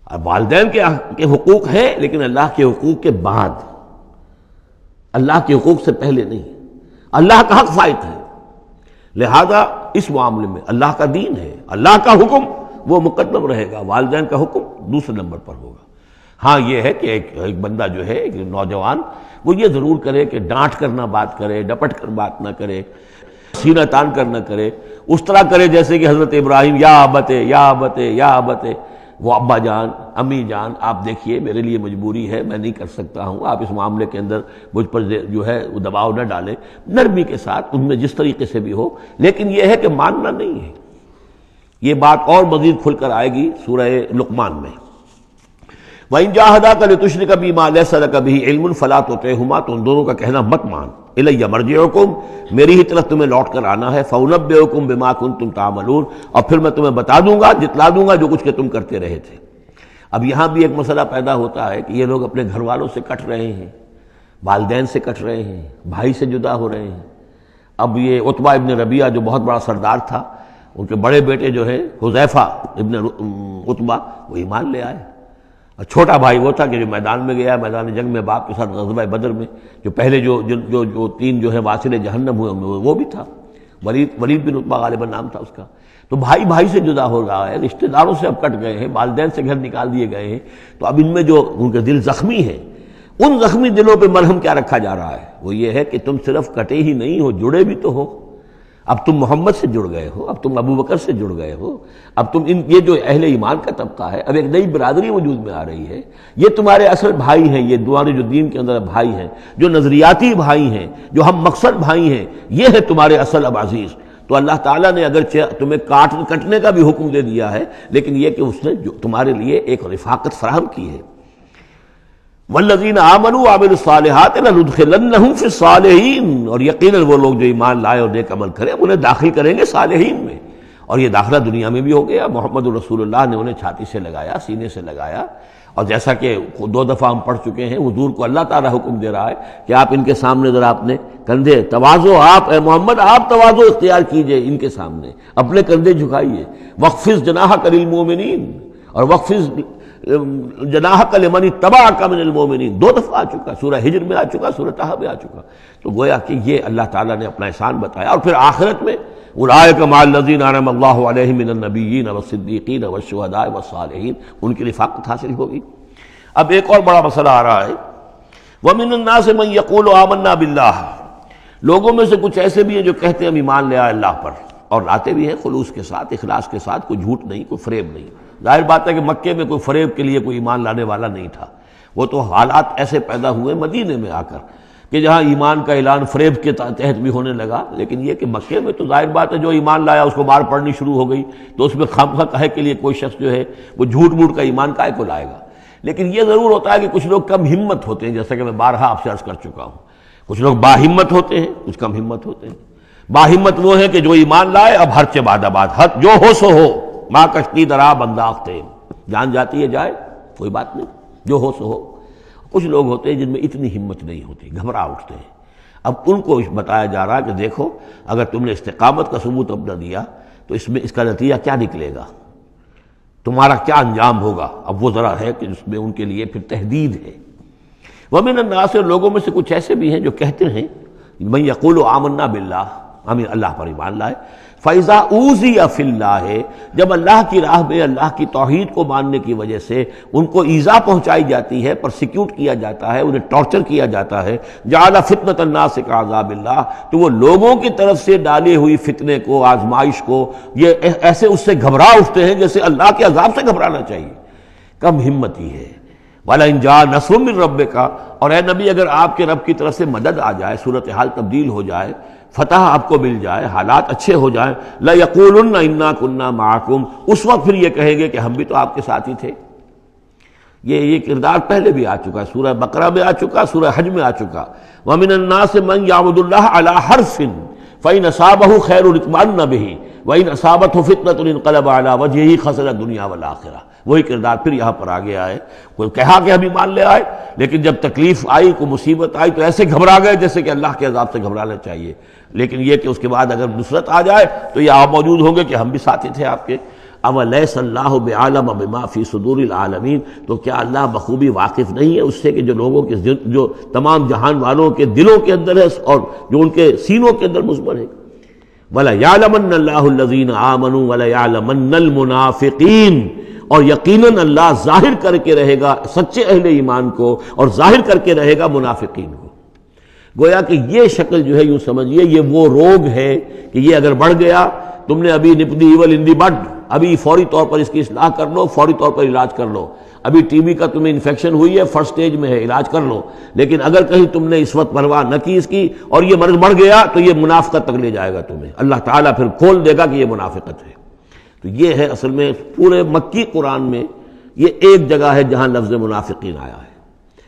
اب والدین کے حقوق ہیں لیکن اللہ کے حقوق کے بعد، اللہ کے حقوق سے پہلے نہیں. اللہ کا حق فائت ہے، لہذا اس معاملے میں اللہ کا دین ہے، اللہ کا حکم وہ مقدم رہے گا، والدین کا حکم دوسرے نمبر پر ہوگا. ہاں یہ ہے کہ ایک بندہ جو ہے، ایک نوجوان، وہ یہ ضرور کرے کہ ڈانٹ کر نہ بات کرے، ڈپٹ کر بات نہ کرے، سینہ تان کر نہ کرے. اس طرح کرے جیسے کہ حضرت ابراہیم یا ابتے یا ابتے یا ابتے، وہ ابا جان، امی جان، آپ دیکھیے میرے لیے مجبوری ہے، میں نہیں کر سکتا ہوں، آپ اس معاملے کے اندر مجھ پر جو ہے وہ دباؤ نہ ڈالیں. نرمی کے ساتھ ان میں جس طریقے سے بھی ہو، لیکن یہ ہے کہ ماننا نہیں ہے. یہ بات اور مزید کھل کر آئے گی سورہ لقمان میں. وَإِن جَاهَدَاكَ لِتُشْرِكَ بِمَا لَيْسَ لَكَ بِهِ عِلْمٌ فَلَا تُطِعْهُمَا. تو ان دونوں کا کہنا مت مان. اِلَيَّ مَرْجِعُكُمْ. میری ہی طرف تمہیں لوٹ کر آنا ہے. فَأُنَبِّئُكُم بِمَا كُنتُمْ تَعْمَلُونَ. اور پھر میں تمہیں بتا دوں گا، جتلا دوں گا جو کچھ کہ تم کرتے رہے تھے. اب یہاں بھی ایک مسئلہ پیدا ہوتا ہے کہ یہ لوگ اپنے گھر والوں سے کٹ رہے ہیں، والدین سے کٹ رہے ہیں، بھائی سے جدا ہو رہے ہیں. اب یہ عتبہ ابن ربیعہ جو بہت بڑا سردار تھا، ان کے بڑے بیٹے جو ہے حذیفہ ابن عتبہ، وہ ایمان لے آئے. اور چھوٹا بھائی وہ تھا کہ جو میدان میں گیا، میدان جنگ میں باپ کے ساتھ غزوہ بدر میں، جو پہلے جو 3 جو ہے واصل جہنم ہوئے وہ بھی تھا. ولید بن عتبہ غالباً نام تھا اس کا. تو بھائی سے جدا ہو رہا ہے، رشتہ داروں سے اب کٹ گئے ہیں، والدین سے گھر نکال دیے گئے ہیں. تو اب ان میں جو ان کے دل زخمی ہیں، ان زخمی دلوں پہ مرہم کیا رکھا جا رہا ہے؟ وہ یہ ہے کہ تم صرف کٹے ہی نہیں ہو، جڑے بھی تو ہو. اب تم محمد سے جڑ گئے ہو، اب تم ابو بکر سے جڑ گئے ہو، اب تم یہ جو اہل ایمان کا طبقہ ہے، اب ایک نئی برادری وجود میں آ رہی ہے، یہ تمہارے اصل بھائی ہیں، یہ تمہارے جو دین کے اندر بھائی ہیں، جو نظریاتی بھائی ہیں، جو ہم مقصد بھائی ہیں، یہ ہے تمہارے اصل اب عزیز۔ تو اللہ تعالیٰ نے اگرچہ تمہیں کٹنے کا بھی حکم دے دیا ہے، لیکن یہ کہ اس نے جو تمہارے لیے ایک رفاقت فراہم کی ہے۔ والذین آمنوا وعملوا الصالحات لندخلنہم فی الصالحین، اور یقیناً وہ لوگ جو ایمان لائے اور نیک عمل کرے انہیں داخل کریں گے صالحین میں، اور یہ داخلہ دنیا میں بھی ہو گیا۔ محمد رسول اللہ نے انہیں چھاتی سے لگایا، سینے سے لگایا، اور جیسا کہ 2 دفعہ ہم پڑھ چکے ہیں، حضور کو اللہ تعالیٰ حکم دے رہا ہے کہ آپ ان کے سامنے ذرا اپنے کندھے تواضع، آپ اے محمد آپ تواضع اختیار کیجئے، ان کے سامنے اپنے کندھے جھکائیے۔ وَاخْفِضْ جَنَاحَكَ لِلْمُؤْمِنِينَ، اور وَاخْفِضْ جناحک لمن اتبعک من المؤمنین 2 دفعہ آ چکا، سورہ ہجر میں آ چکا، سورہ طہ میں آ چکا۔ تو گویا کہ یہ اللہ تعالیٰ نے اپنا احسان بتایا، اور پھر آخرت میں اولئک مع الذین انعم اللہ علیہم من النبیین والصدیقین والشہداء والصالحین، ان کی رفاقت حاصل ہوگی۔ اب ایک اور بڑا مسئلہ آ رہا ہے، ومن الناس من یقول آمنا باللہ، لوگوں میں سے کچھ ایسے بھی ہیں جو کہتے ہیں ہم ایمان لے آئے اللہ پر، اور لاتے بھی ہیں خلوص کے ساتھ، اخلاص کے ساتھ، کوئی جھوٹ نہیں، کوئی فریب نہیں۔ ظاہر بات ہے کہ مکے میں کوئی فریب کے لیے کوئی ایمان لانے والا نہیں تھا، وہ تو حالات ایسے پیدا ہوئے مدینے میں آ کر کہ جہاں ایمان کا اعلان فریب کے تحت بھی ہونے لگا، لیکن یہ کہ مکے میں تو ظاہر بات ہے جو ایمان لایا اس کو مار پڑنی شروع ہو گئی، تو اس میں خامخواہ کہے کے لیے کوئی شخص جو ہے وہ جھوٹ موٹ کا ایمان کائے کو لائے گا۔ لیکن یہ ضرور ہوتا ہے کہ کچھ لوگ کم ہمت ہوتے ہیں، جیسا کہ میں بارہا آپ سے عرض کر چکا ہوں، کچھ لوگ باہمت ہوتے ہیں، کچھ کم ہمت ہوتے ہیں۔ باہمت وہ ہے کہ جو ایمان لائے اب ہر چے بعد آباد، جو ہو سو ہو، ماں کشتی درا بنداختے، جان جاتی ہے جائے کوئی بات نہیں، جو ہو سو ہو۔ کچھ لوگ ہوتے ہیں جن میں اتنی ہمت نہیں ہوتی، گھبرا اٹھتے ہیں۔ اب ان کو بتایا جا رہا ہے کہ دیکھو اگر تم نے استقامت کا ثبوت اب نہ دیا تو اس کا نتیجہ کیا نکلے گا، تمہارا کیا انجام ہوگا۔ اب وہ ذرا ہے کہ اس میں ان کے لیے پھر تحدید ہے۔ ومن الناس، لوگوں میں سے کچھ ایسے بھی ہیں جو کہتے ہیں من یقول آمنا باللہ، ہم اللہ پر ایمان لائے، فَإِذَا أُوذِيَ فِي اللَّهِ، جب اللہ کی راہ میں اللہ کی توحید کو ماننے کی وجہ سے ان کو ایذا پہنچائی جاتی ہے، پرسیکیوٹ کیا جاتا ہے، انہیں ٹارچر کیا جاتا ہے، جعل فتنة الناس كعذاب اللہ، تو وہ لوگوں کی طرف سے ڈالی ہوئی فتنے کو، آزمائش کو، یہ ایسے اس سے گھبرا اٹھتے ہیں جیسے اللہ کے عذاب سے گھبرانا چاہیے۔ کم ہمتی ہے۔ وَلَئِن جَاءَ نَصْرٌ مِّن رَّبِّكَ، اور اے نبی اگر آپ کے رب کی طرف سے مدد آ جائے، صورتحال تبدیل ہو جائے، فتح آپ کو مل جائے، حالات اچھے ہو جائیں، لَيَقُولُنَّ إِنَّا كُنَّا مَعَكُمْ، اس وقت پھر یہ کہیں گے کہ ہم بھی تو آپ کے ساتھ ہی تھے۔ یہ کردار پہلے بھی آ چکا ہے، سورہ بقرہ میں آ چکا، سورہ حج میں آ چکا۔ وَمِنَ النَّاسِ مَن يَعْبُدُ اللَّهَ عَلَىٰ حَرْفٍ فَإِنْ أَصَابَهُ خَيْرٌ اطْمَأَنَّ بِهِ وَإِنْ أَصَابَتْهُ فِتْنَةٌ انقلب عَلَىٰ وَجْهِهِ خَسِرَ الدُّنْيَا وَالْآخِرَةَ۔ وہی کردار پھر یہاں پر آ گیا ہے۔ کوئی کہا کہ ہم ایمان لے آئے، لیکن جب تکلیف آئی، کوئی مصیبت آئی تو ایسے گھبرا گئے جیسے کہ اللہ کے عذاب سے گھبرانا چاہیے، لیکن یہ کہ اس کے بعد اگر نصرت آ جائے تو یہ آپ موجود ہوں گے کہ ہم بھی ساتھی تھے آپ کے۔ اولیس اللہ بعالم بما فی صدور العالمین، تو کیا اللہ بخوبی واقف نہیں ہے اس سے کہ جو لوگوں کے جو تمام جہان والوں کے دلوں کے اندر ہے اور جو ان کے سینوں کے اندر مضمر ہے۔ وَلَيَعْلَمَنَّ اللَّهُ الَّذِينَ آمَنُوا وَلَيَعْلَمَنَّ الْمُنَافِقِينَ، اور یقیناً اللہ ظاہر کر کے رہے گا سچے اہل ایمان کو اور ظاہر کر کے رہے گا منافقین کو۔ گویا کہ یہ شکل جو ہے یوں سمجھیے یہ وہ روگ ہے کہ یہ اگر بڑھ گیا، تم نے ابھی نپ دی ایول ان دی بڈ، ابھی فوری طور پر اس کی اصلاح کر لو، فوری طور پر علاج کر لو۔ ابھی ٹی بی کا تمہیں انفیکشن ہوئی ہے، فرسٹ سٹیج میں ہے، علاج کر لو۔ لیکن اگر کہیں تم نے اس وقت پرواہ نہ کی اس کی اور یہ مرض بڑھ گیا تو یہ منافقت تک لے جائے گا تمہیں، اللہ تعالیٰ پھر کھول دے گا کہ یہ منافقت ہے۔ تو یہ ہے اصل میں پورے مکی قرآن میں یہ ایک جگہ ہے جہاں لفظ منافقین آیا ہے،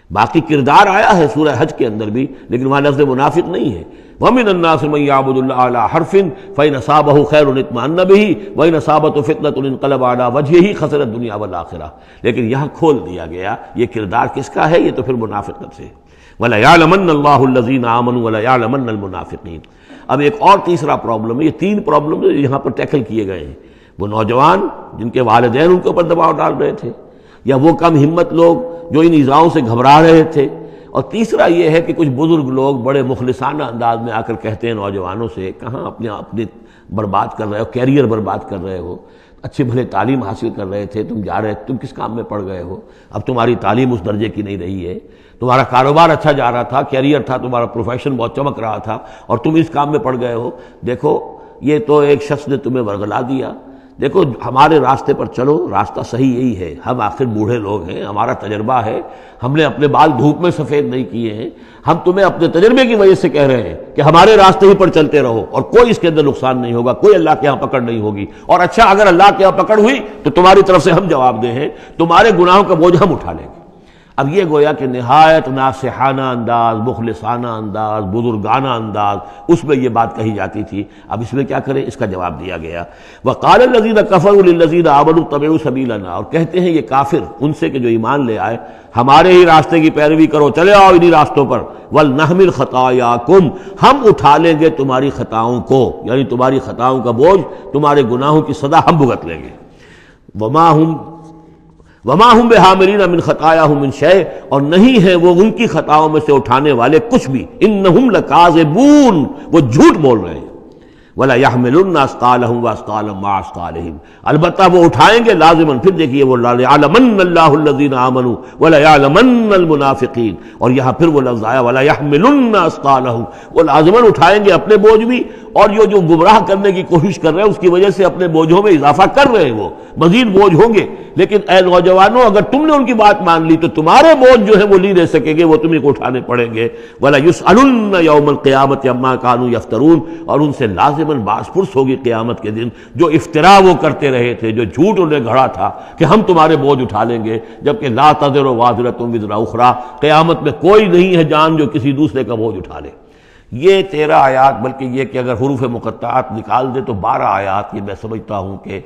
باقی کردار آیا ہے سورہ حج کے اندر بھی، لیکن وہاں لفظ منافق نہیں ہے۔ وَمِنَ النَّاسِ مَن يَعْبُدُ اللَّهَ عَلَىٰ حَرْفٍ فَإِنْ أَصَابَهُ خَيْرٌ اطْمَأَنَّ بِهِ وَإِنْ أَصَابَتْهُ فِتْنَةٌ انقلب عَلَىٰ وَجْهِهِ خَسِرَ الدُّنْيَا وَالْآخِرَةَ، لیکن یہاں کھول دیا گیا یہ کردار کس کا ہے، یہ تو پھر منافقت سے۔ وَلَيَعْلَمَنَّ اللَّهُ الَّذِينَ آمَنُوا وَلَيَعْلَمَنَّ الْمُنَافِقِينَ۔ اب ایک اور تیسرا پرابلم ہے، یہ 3 پرابلم یہاں پر ٹیکل کیے گئے ہیں۔ وہ نوجوان جن کے والدین ان کے اوپر دباؤ ڈال رہے تھے، یا وہ کم ہمت لوگ جو ان ایذاؤں سے گھبرا رہے تھے، اور تیسرا یہ ہے کہ کچھ بزرگ لوگ بڑے مخلصانہ انداز میں آ کر کہتے ہیں نوجوانوں سے، کہاں اپنے برباد کر رہے ہو، کیریئر برباد کر رہے ہو، اچھے بھلے تعلیم حاصل کر رہے تھے، تم جا رہے، تم کس کام میں پڑ گئے ہو، اب تمہاری تعلیم اس درجے کی نہیں رہی ہے، تمہارا کاروبار اچھا جا رہا تھا، کیریئر تھا، تمہارا پروفیشن بہت چمک رہا تھا، اور تم اس کام میں پڑ گئے ہو۔ دیکھو یہ تو ایک شخص نے تمہیں ورگلا دیا. دیکھو ہمارے راستے پر چلو، راستہ صحیح یہی ہے. ہم آخر بوڑھے لوگ ہیں، ہمارا تجربہ ہے، ہم نے اپنے بال دھوپ میں سفید نہیں کیے ہیں. ہم تمہیں اپنے تجربے کی وجہ سے کہہ رہے ہیں کہ ہمارے راستے ہی پر چلتے رہو اور کوئی اس کے اندر نقصان نہیں ہوگا، کوئی اللہ کے ہاں پکڑ نہیں ہوگی. اور اچھا اگر اللہ کے ہاں پکڑ ہوئی تو تمہاری طرف سے ہم جواب دہ ہیں، تمہارے گناہوں کا بوجھ ہم اٹھا لیں گے. اب یہ گویا کہ نہایت ناصحانہ انداز، مخلصانہ انداز، بزرگانہ انداز، اس میں یہ بات کہی جاتی تھی. اب اس میں کیا کریں، اس کا جواب دیا گیا. وقال الذین کفروا للذین آمنوا اتبعوا سبیلنا، اور کہتے ہیں یہ کافر ان سے کہ جو ایمان لے آئے، ہمارے ہی راستے کی پیروی کرو، چلے آؤ انہی راستوں پر. ولنحمل خطایاکم، ہم اٹھا لیں گے تمہاری خطاؤں کو، یعنی تمہاری خطاؤں کا بوجھ، تمہارے گناہوں کی سزا ہم بھگت لیں گے. وما ہم بحاملین من خطایاہم من شیء، اور نہیں ہے وہ ان کی خطاؤں میں سے اٹھانے والے کچھ بھی. انہم لکاذبون، وہ جھوٹ بول رہے ہیں. ولا يحملن اثقالهم واثقالا مع اثقالهم، البتہ وہ اٹھائیں گے لازماً. پھر دیکھیے وہ ليعلمن الله الذين آمنوا ولا يعلمن المنافقین، اور یہاں پھر وہ لفظ آیا ولا يحملن اثقالهم، وہ لازماً اٹھائیں گے اپنے بوجھ بھی، اور یہ جو گمراہ کرنے کی کوشش کر رہے ہیں اس کی وجہ سے اپنے بوجھوں میں اضافہ کر رہے ہیں، وہ مزید بوجھ ہوں گے. لیکن اے نوجوانوں، اگر تم نے ان کی بات مان لی تو تمہارے بوجھ جو ہے وہ نہیں رہ سکیں گے، وہ تمہیں کو اٹھانے پڑیں گے. ولا يسألن يوم القيامة عما كانوا يفترون، اور ان سے لازماً باس پرس ہوگی قیامت کے دن جو افتراء وہ کرتے رہے تھے، جو جھوٹ انہیں گھڑا تھا کہ ہم تمہارے بوجھ اٹھا لیں گے، جبکہ لا تزر وازرۃ وزر اخرى، قیامت میں کوئی نہیں ہے جان جو کسی دوسرے کا بوجھ اٹھا لے. یہ 13 آیات، بلکہ یہ کہ اگر حروف مقطعات نکال دے تو 12 آیات، یہ میں سمجھتا ہوں کہ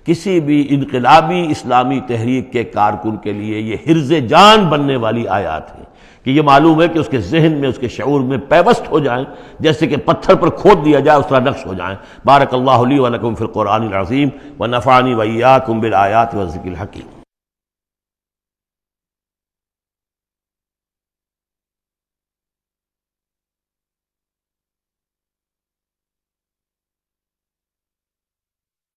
کسی بھی انقلابی اسلامی تحریک کے کارکن کے لیے یہ حرز جان بننے والی آیات ہیں، کہ یہ معلوم ہے کہ اس کے ذہن میں، اس کے شعور میں پیوست ہو جائیں، جیسے کہ پتھر پر کھود دیا جائے اس طرح نقش ہو جائیں. بارک اللہ لی و لکم فی القرآن العظیم ونفعنی وإیاکم بالآیات والذکر الحکیم.